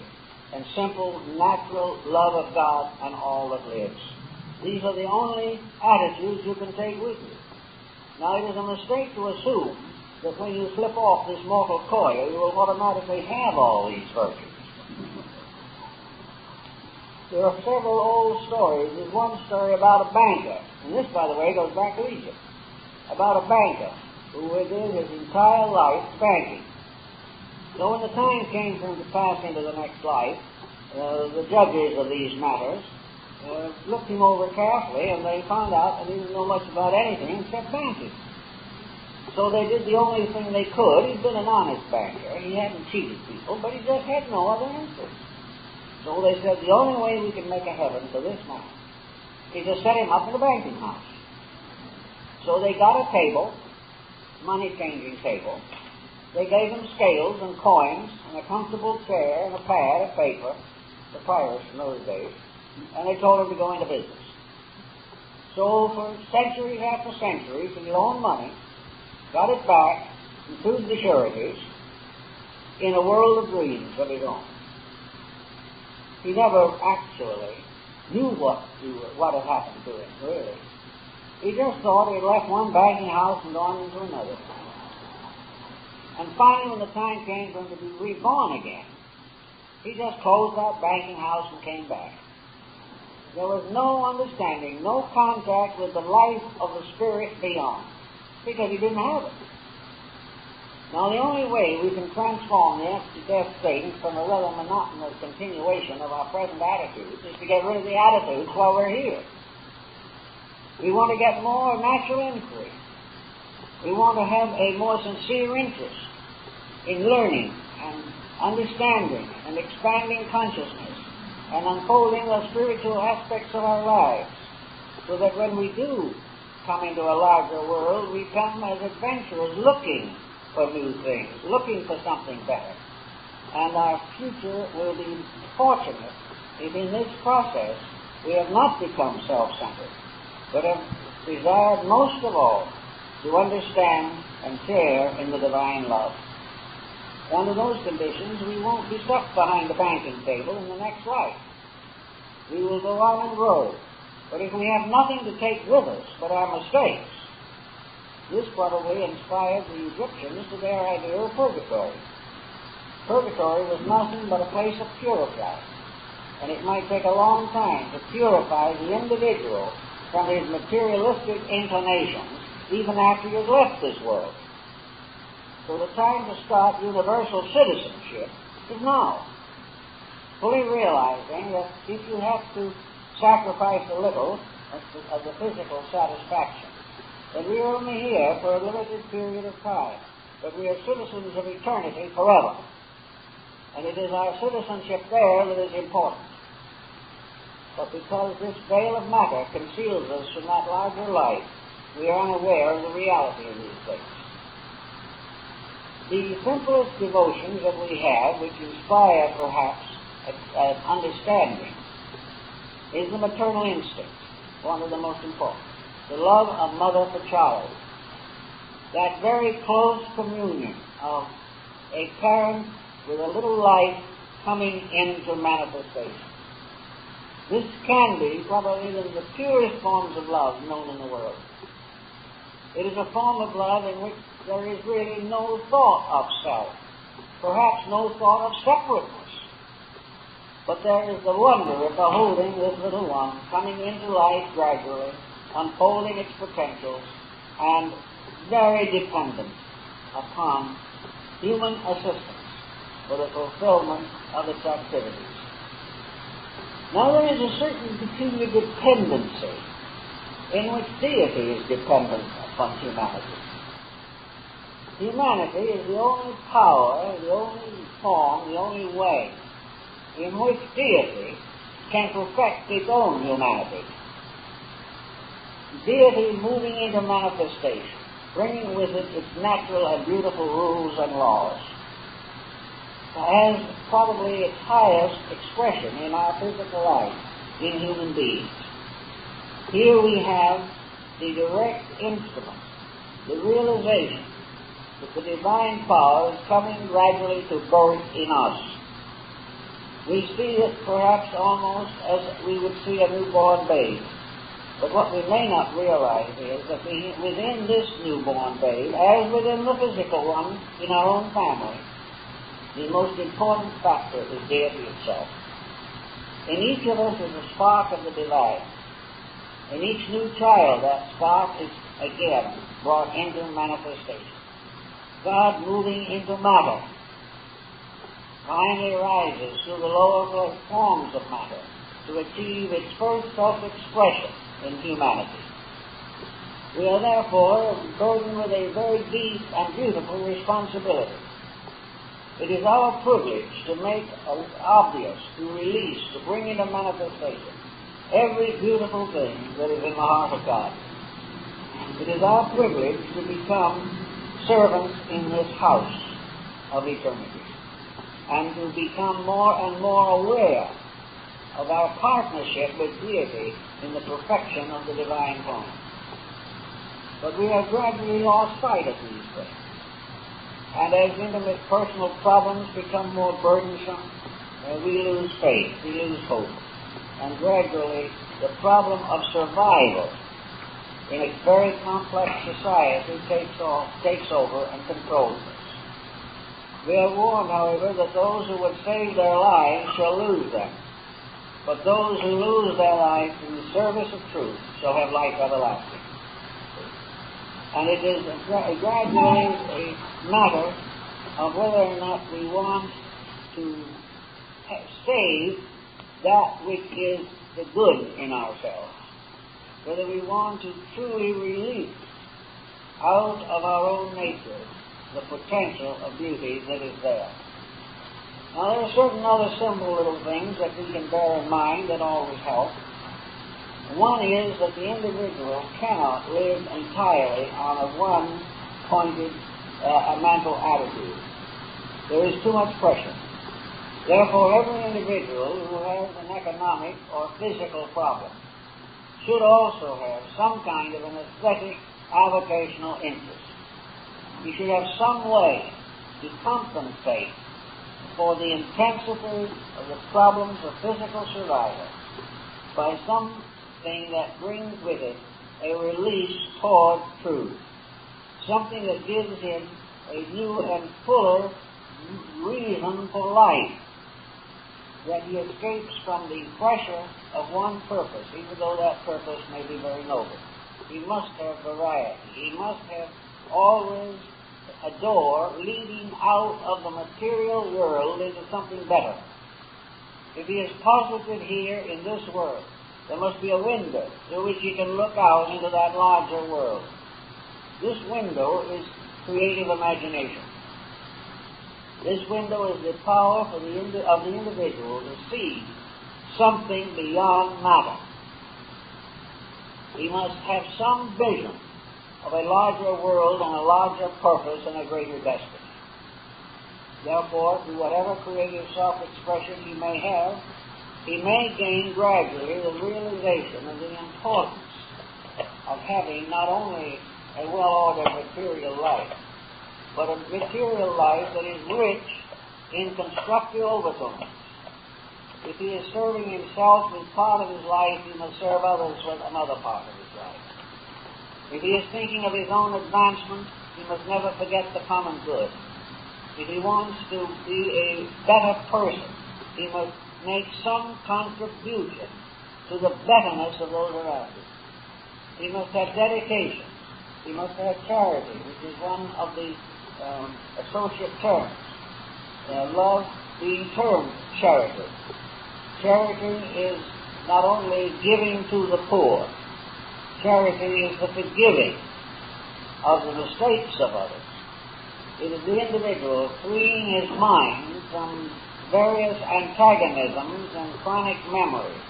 and simple, natural love of God and all that lives. These are the only attitudes you can take with you. Now, it is a mistake to assume that when you slip off this mortal coil, you will automatically have all these virtues. There are several old stories. There's one story about a banker, and this, by the way, goes back to Egypt, about a banker who did his entire life banking. So when the time came for him to pass into the next life, the judges of these matters looked him over carefully, and they found out that he didn't know much about anything except banking. So they did the only thing they could. He'd been an honest banker. He hadn't cheated people, but he just had no other interest. So they said, the only way we can make a heaven for this man is to set him up in a banking house. So they got a table, money-changing table. They gave them scales and coins and a comfortable chair and a pad of paper, the papyrus in those days, and they told them to go into business. So for centuries after centuries, he loaned money, got it back, included the sureties, in a world of dreams of his own. He never actually knew what had happened to him, really. He just thought he had left one banking house and gone into another. And finally, when the time came for him to be reborn again, he just closed that banking house and came back. There was no understanding, no contact with the life of the spirit beyond, because he didn't have it. Now, the only way we can transform the empty death state from a rather monotonous continuation of our present attitudes is to get rid of the attitudes while we're here. We want to get more natural inquiry. We want to have a more sincere interest in learning and understanding and expanding consciousness and unfolding the spiritual aspects of our lives, so that when we do come into a larger world, we come as adventurers looking for new things, looking for something better. And our future will be fortunate if in this process we have not become self-centered, but have desired most of all to understand and share in the divine love. Under those conditions, we won't be stuck behind the banking table in the next life. We will go on and grow. But if we have nothing to take with us but our mistakes, this probably inspired the Egyptians to their idea of purgatory. Purgatory was nothing but a place of purifying, and it might take a long time to purify the individual from his materialistic inclinations even after he has left this world. So the time to start universal citizenship is now, fully realizing that if you have to sacrifice a little of the physical satisfaction, that we are only here for a limited period of time, but we are citizens of eternity forever. And it is our citizenship there that is important. But because this veil of matter conceals us from that larger life, we are unaware of the reality of these things. The simplest devotions that we have, which inspire perhaps an understanding, is the maternal instinct, one of the most important. The love of mother for child. That very close communion of a parent with a little life coming into manifestation. This can be probably one of the purest forms of love known in the world. It is a form of love in which there is really no thought of self, perhaps no thought of separateness. But there is the wonder of beholding this little one coming into life gradually, unfolding its potentials, and very dependent upon human assistance for the fulfillment of its activities. Now there is a certain peculiar dependency in which deity is dependent upon humanity. Humanity is the only power, the only form, the only way in which deity can perfect its own humanity. Deity moving into manifestation, bringing with it its natural and beautiful rules and laws, has probably its highest expression in our physical life, in human beings. Here we have the direct instrument, the realization that the divine power is coming gradually to birth in us. We see it perhaps almost as we would see a newborn babe. But what we may not realize is that within this newborn babe, as within the physical one in our own family, the most important factor is deity itself. In each of us is a spark of the divine. In each new child, that spark is again brought into manifestation. God moving into matter finally rises through the lower forms of matter to achieve its first self-expression in humanity. We are therefore burdened with a very deep and beautiful responsibility. It is our privilege to make obvious, to release, to bring into manifestation every beautiful thing that is in the heart of God. It is our privilege to become servants in this house of eternity, and to become more and more aware of our partnership with deity in the perfection of the divine plan. But we have gradually lost sight of these things. And as intimate personal problems become more burdensome, we lose faith, we lose hope. And gradually the problem of survival in a very complex society takes over and controls us. We are warned, however, that those who would save their lives shall lose them. But those who lose their lives in the service of truth shall have life everlasting. And it is gradually a matter of whether or not we want to save that which is the good in ourselves, whether we want to truly release out of our own nature the potential of beauty that is there. Now, there are certain other simple little things that we can bear in mind that always help. One is that the individual cannot live entirely on a one-pointed mental attitude. There is too much pressure. Therefore, every individual who has an economic or physical problem should also have some kind of an aesthetic avocational interest. He should have some way to compensate for the intensity of the problems of physical survival by something that brings with it a release toward truth, something that gives him a new and fuller reason for life, that he escapes from the pressure of one purpose, even though that purpose may be very noble. He must have variety. He must have always a door leading out of the material world into something better. If he is posited here in this world, there must be a window through which he can look out into that larger world. This window is creative imagination. This window is the power of the individual to see something beyond matter. He must have some vision of a larger world and a larger purpose and a greater destiny. Therefore, through whatever creative self-expression he may have, he may gain gradually the realization of the importance of having not only a well-ordered material life, but a material life that is rich in constructive overtones. If he is serving himself with part of his life, he must serve others with another part of his life. If he is thinking of his own advancement, he must never forget the common good. If he wants to be a better person, he must make some contribution to the betterness of those around him. He must have dedication. He must have charity, which is one of the associate terms. Love being termed charity. Charity is not only giving to the poor. Charity is the forgiving of the mistakes of others. It is the individual freeing his mind from various antagonisms and chronic memories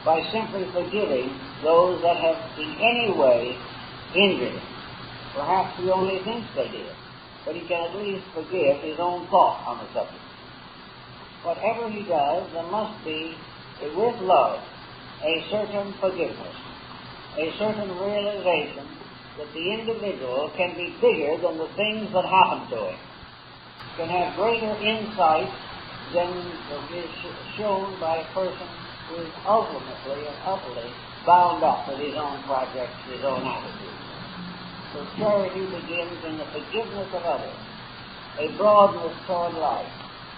by simply forgiving those that have in any way injured him. Perhaps he only thinks they did, but he can at least forgive his own thought on the subject. Whatever he does, there must be, with love, a certain forgiveness, a certain realization that the individual can be bigger than the things that happen to him, can have greater insight than is shown by a person who is ultimately and utterly bound up with his own projects, his own attitudes. So charity begins in the forgiveness of others, a broadness toward life,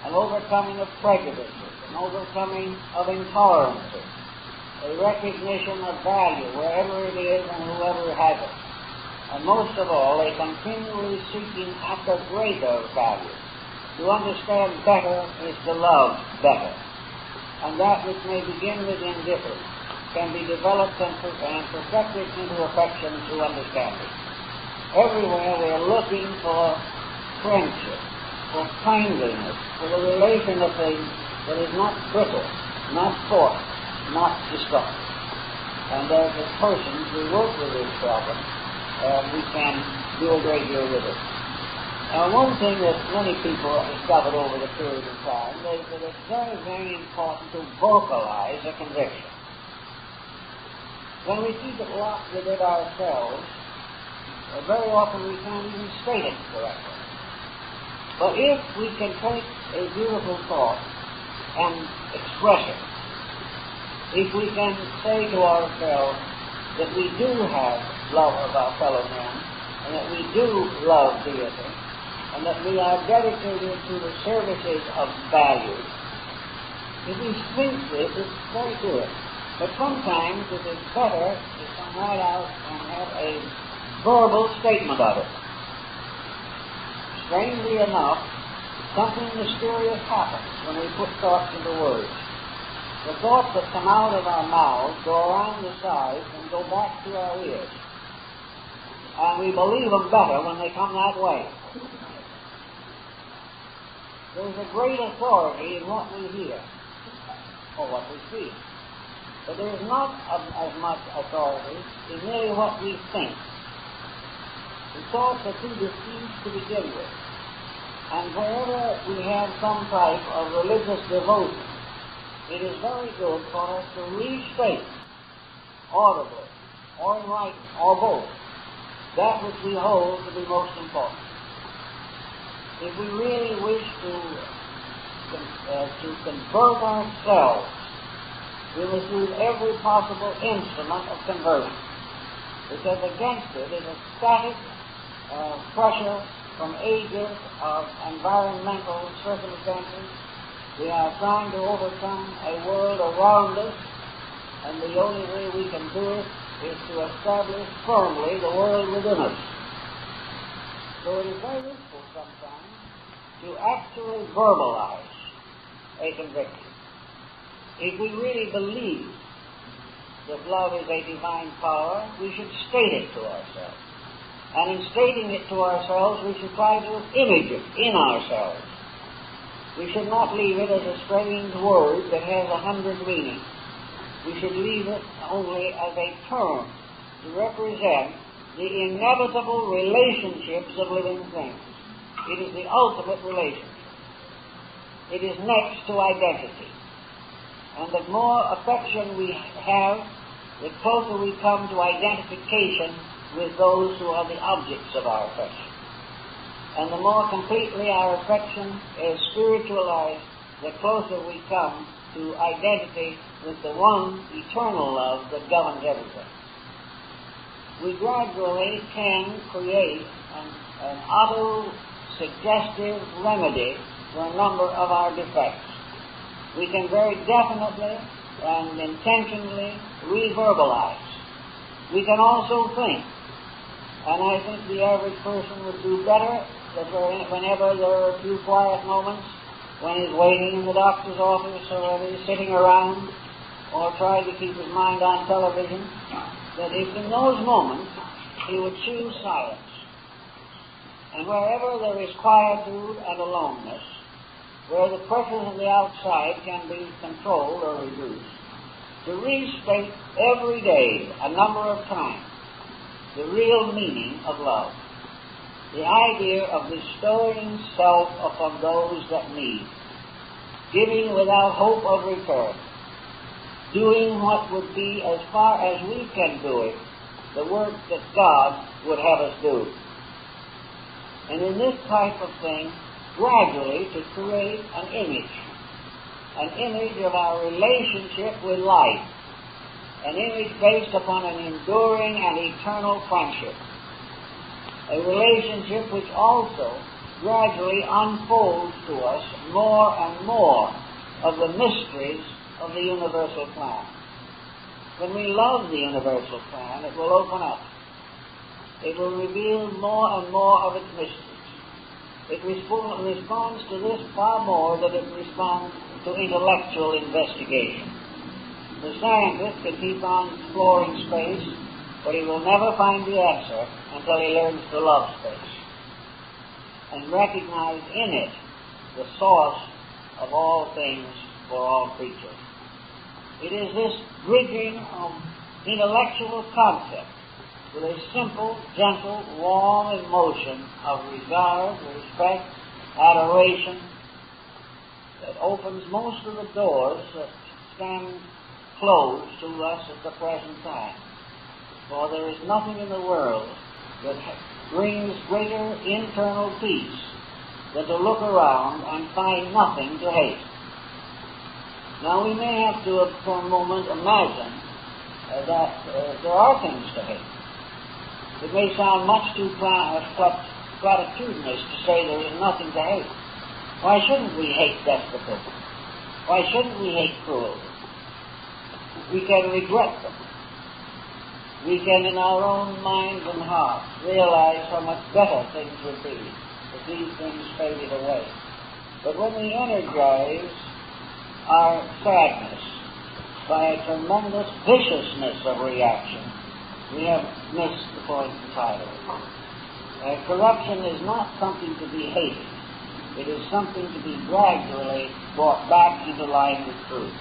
an overcoming of prejudices, an overcoming of intolerances, a recognition of value wherever it is and whoever has it. And most of all, a continually seeking after greater value. To understand better is to love better. And that which may begin with indifference can be developed and perfected into affection through understanding. Everywhere we are looking for friendship, for kindliness, for the relation of things that is not brittle, not forced, not destructive. And as persons who work with this problem, we can do a great deal with it. One thing that many people have discovered over the period of time is that it's very, very important to vocalize a conviction. When we keep it locked within ourselves, very often we can't even state it correctly. But if we can take a beautiful thought and express it, if we can say to ourselves that we do have love of our fellow men, and that we do love deity, and that we are dedicated to the services of value, if we think this, it's very good. But sometimes it is better to come right out and have a verbal statement of it. Strangely enough, something mysterious happens when we put thoughts into words. The thoughts that come out of our mouths go around the sides and go back to our ears. And we believe them better when they come that way. There's a great authority in what we hear, or what we feel. But there is not as much authority in merely what we think. The thoughts are too diffused to begin with. And wherever we have some type of religious devotion, it is very good for us to restate, audibly, or in writing, or both, that which we hold to be most important. If we really wish to convert ourselves, we must use every possible instrument of conversion, because against it is a static pressure from ages of environmental circumstances. We are trying to overcome a world around us, and the only way we can do it is to establish firmly the world within us. So it is very useful sometimes to actually verbalize a conviction. If we really believe that love is a divine power, we should state it to ourselves. And in stating it to ourselves, we should try to image it in ourselves. We should not leave it as a strange word that has 100 meanings. We should leave it only as a term to represent the inevitable relationships of living things. It is the ultimate relationship. It is next to identity. And the more affection we have, the closer we come to identification with those who are the objects of our affection. And the more completely our affection is spiritualized, the closer we come to identity with the one eternal love that governs everything. We gradually can create an auto-suggestive remedy for a number of our defects. We can very definitely and intentionally reverbalize. We can also think. And I think the average person would do better that whenever there are a few quiet moments, when he's waiting in the doctor's office or when he's sitting around or trying to keep his mind on television, that if in those moments he would choose silence. And wherever there is quietude and aloneness, where the pressures of the outside can be controlled or reduced, to restate every day, a number of times, the real meaning of love. The idea of bestowing self upon those that need, giving without hope of return, doing what would be, as far as we can do it, the work that God would have us do. And in this type of thing, gradually to create an image of our relationship with life, an image based upon an enduring and eternal friendship, a relationship which also gradually unfolds to us more and more of the mysteries of the universal plan. When we love the universal plan, it will open up. It will reveal more and more of its mysteries. It responds to this far more than it responds to intellectual investigation. The scientist can keep on exploring space, but he will never find the answer until he learns to love space and recognize in it the source of all things for all creatures. It is this bridging of intellectual concepts with a simple, gentle, warm emotion of regard, respect, adoration that opens most of the doors that stand closed to us at the present time. For there is nothing in the world that brings greater internal peace than to look around and find nothing to hate. Now we may have to, for a moment, imagine that there are things to hate. It may sound much too platitudinous to say there is nothing to hate. Why shouldn't we hate despotism? Why shouldn't we hate cruelty? We can regret them. We can, in our own minds and hearts, realize how much better things would be if these things faded away. But when we energize our sadness by a tremendous viciousness of reaction, we have missed the point entirely. Corruption is not something to be hated. It is something to be gradually brought back into line with truth.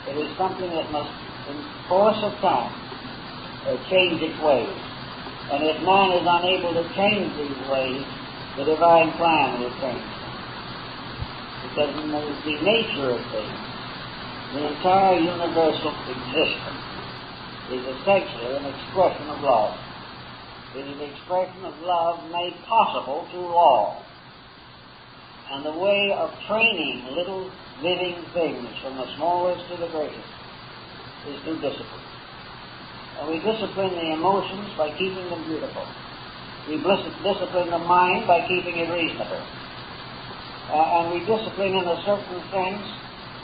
It is something that must, in course of time, change its ways. And if man is unable to change these ways, the divine plan will change. Because in the nature of things, the entire universal existence is essentially an expression of love. It is an expression of love made possible through law. And the way of training little living things from the smallest to the greatest is through discipline. And we discipline the emotions by keeping them beautiful. We discipline the mind by keeping it reasonable. And we discipline, in a certain sense,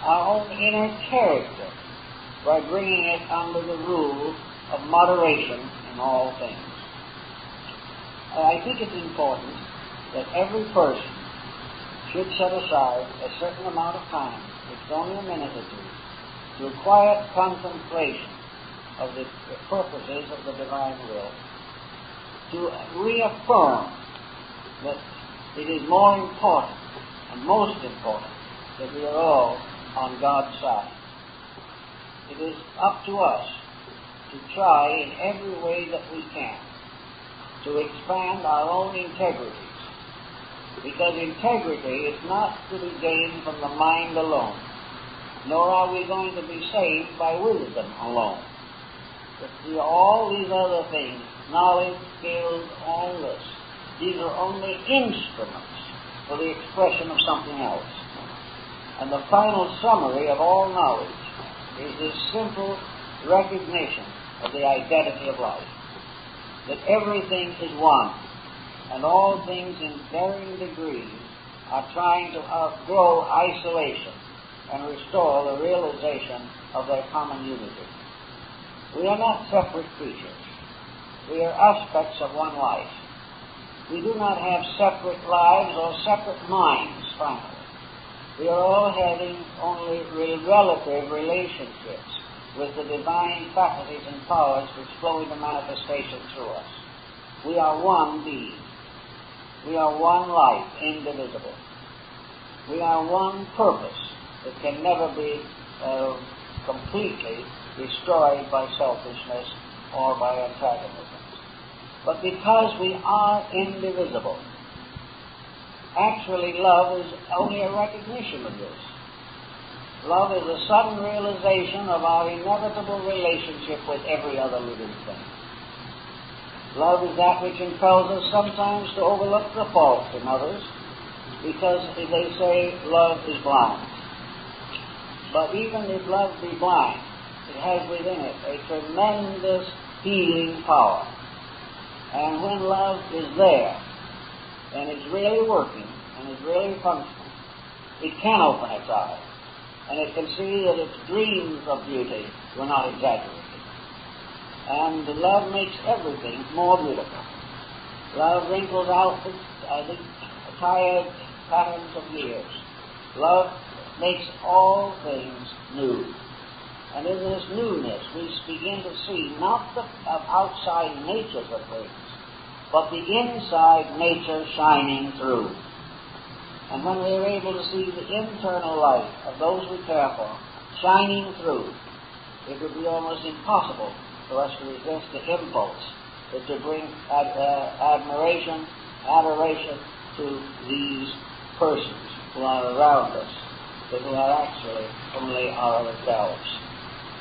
our own inner character by bringing it under the rule of moderation in all things. I think it's important that every person should set aside a certain amount of time, it's only a minute or two, to quiet contemplation of the purposes of the divine will, to reaffirm that it is more important and most important that we are all on God's side. It is up to us to try in every way that we can to expand our own integrities, because integrity is not to be gained from the mind alone, nor are we going to be saved by wisdom alone. But all these other things, knowledge, skills, all this, these are only instruments for the expression of something else. And the final summary of all knowledge is this simple recognition of the identity of life, that everything is one, and all things in varying degrees are trying to outgrow isolation and restore the realization of their common unity. We are not separate creatures. We are aspects of one life. We do not have separate lives or separate minds, finally. We are all having only relative relationships with the divine faculties and powers which flow into manifestation through us. We are one being. We are one life, indivisible. We are one purpose that can never be completely destroyed by selfishness or by antagonisms. But because we are indivisible, actually love is only a recognition of this. Love is a sudden realization of our inevitable relationship with every other living thing. Love is that which impels us sometimes to overlook the faults in others, because, as they say, love is blind. But even if love be blind, it has within it a tremendous healing power. And when love is there, and it's really working, and it's really functioning, it can open its eyes, and it can see that its dreams of beauty were not exaggerated. And love makes everything more beautiful. Love wrinkles out the tired patterns of years. Love makes all things new. And in this newness, we begin to see not the outside natures of things, but the inside nature shining through. And when we are able to see the internal light of those we care for shining through, it would be almost impossible for us to resist the impulse is to bring admiration, adoration to these persons who are around us, but who are actually only ourselves.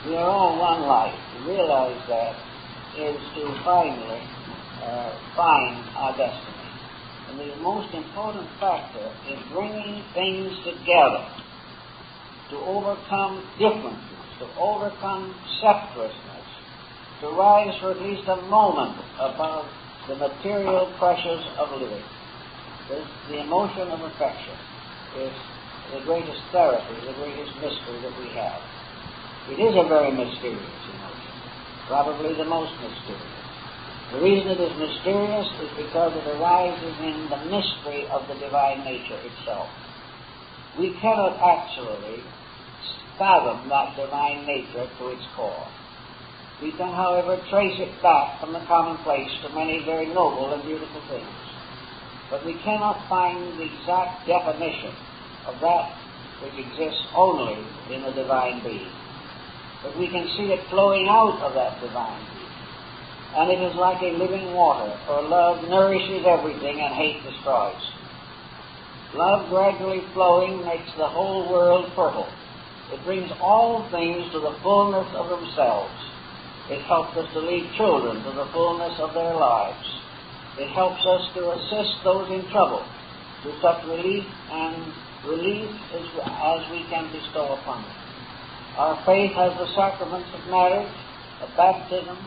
We are all one life. To realize that is to finally find our destiny. And the most important factor is bringing things together to overcome differences, to overcome separateness, to rise for at least a moment above the material pressures of living. The emotion of affection is the greatest therapy, the greatest mystery that we have. It is a very mysterious emotion, probably the most mysterious. The reason it is mysterious is because it arises in the mystery of the divine nature itself. We cannot actually fathom that divine nature to its core. We can, however, trace it back from the commonplace to many very noble and beautiful things. But we cannot find the exact definition of that which exists only in the divine being. But we can see it flowing out of that divine being. And it is like a living water, for love nourishes everything and hate destroys. Love gradually flowing makes the whole world fertile. It brings all things to the fullness of themselves. It helps us to lead children to the fullness of their lives. It helps us to assist those in trouble to such relief as we can bestow upon them. Our faith has the sacraments of marriage, of baptism.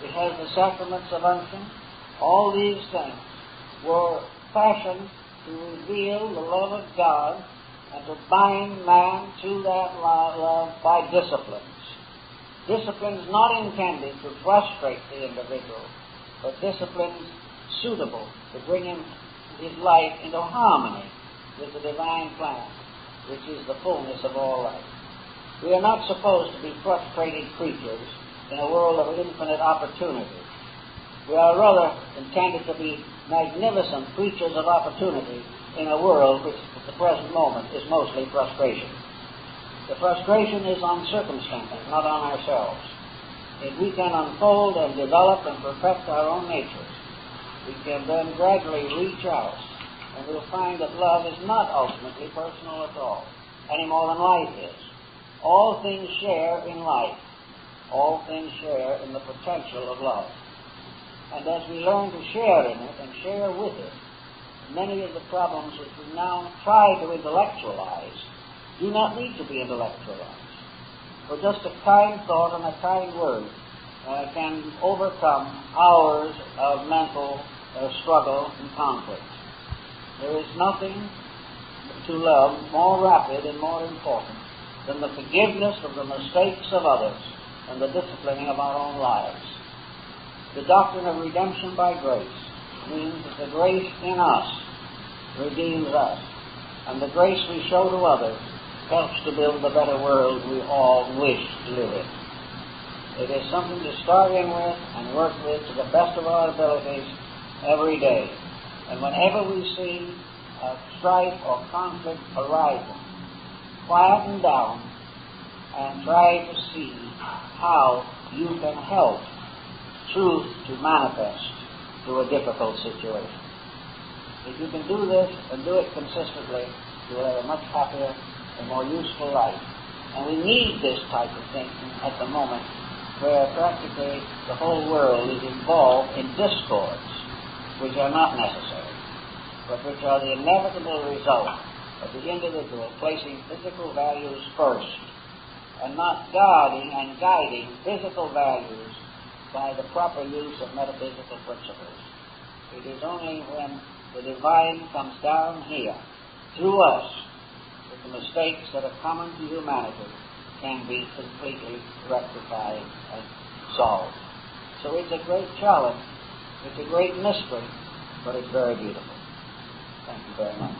It has the sacraments of unction. All these things were fashioned to reveal the love of God and to bind man to that love by disciplines. Disciplines not intended to frustrate the individual, but disciplines suitable to bring his life into harmony with the divine plan, which is the fullness of all life. We are not supposed to be frustrated creatures in a world of infinite opportunity. We are rather intended to be magnificent creatures of opportunity in a world which at the present moment is mostly frustration. The frustration is on circumstances, not on ourselves. If we can unfold and develop and perfect our own natures, we can then gradually reach out, and we'll find that love is not ultimately personal at all, any more than life is. All things share in life. All things share in the potential of love. And as we learn to share in it and share with it, many of the problems which we now try to intellectualize do not need to be intellectualized. For just a kind thought and a kind word can overcome hours of mental struggle and conflict. There is nothing to love more rapid and more important than the forgiveness of the mistakes of others and the disciplining of our own lives. The doctrine of redemption by grace means that the grace in us redeems us, and the grace we show to others helps to build the better world we all wish to live in. It is something to start in with and work with to the best of our abilities every day. And whenever we see a strife or conflict arising, quieten down and try to see how you can help truth to manifest to a difficult situation. If you can do this and do it consistently, you will have a much happier and more useful life. And we need this type of thinking at the moment where practically the whole world is involved in discords which are not necessary, but which are the inevitable result of the individual placing physical values first and not guarding and guiding physical values by the proper use of metaphysical principles. It is only when the divine comes down here through us that the mistakes that are common to humanity can be completely rectified and solved. So it's a great challenge, it's a great mystery, but it's very beautiful. Thank you very much.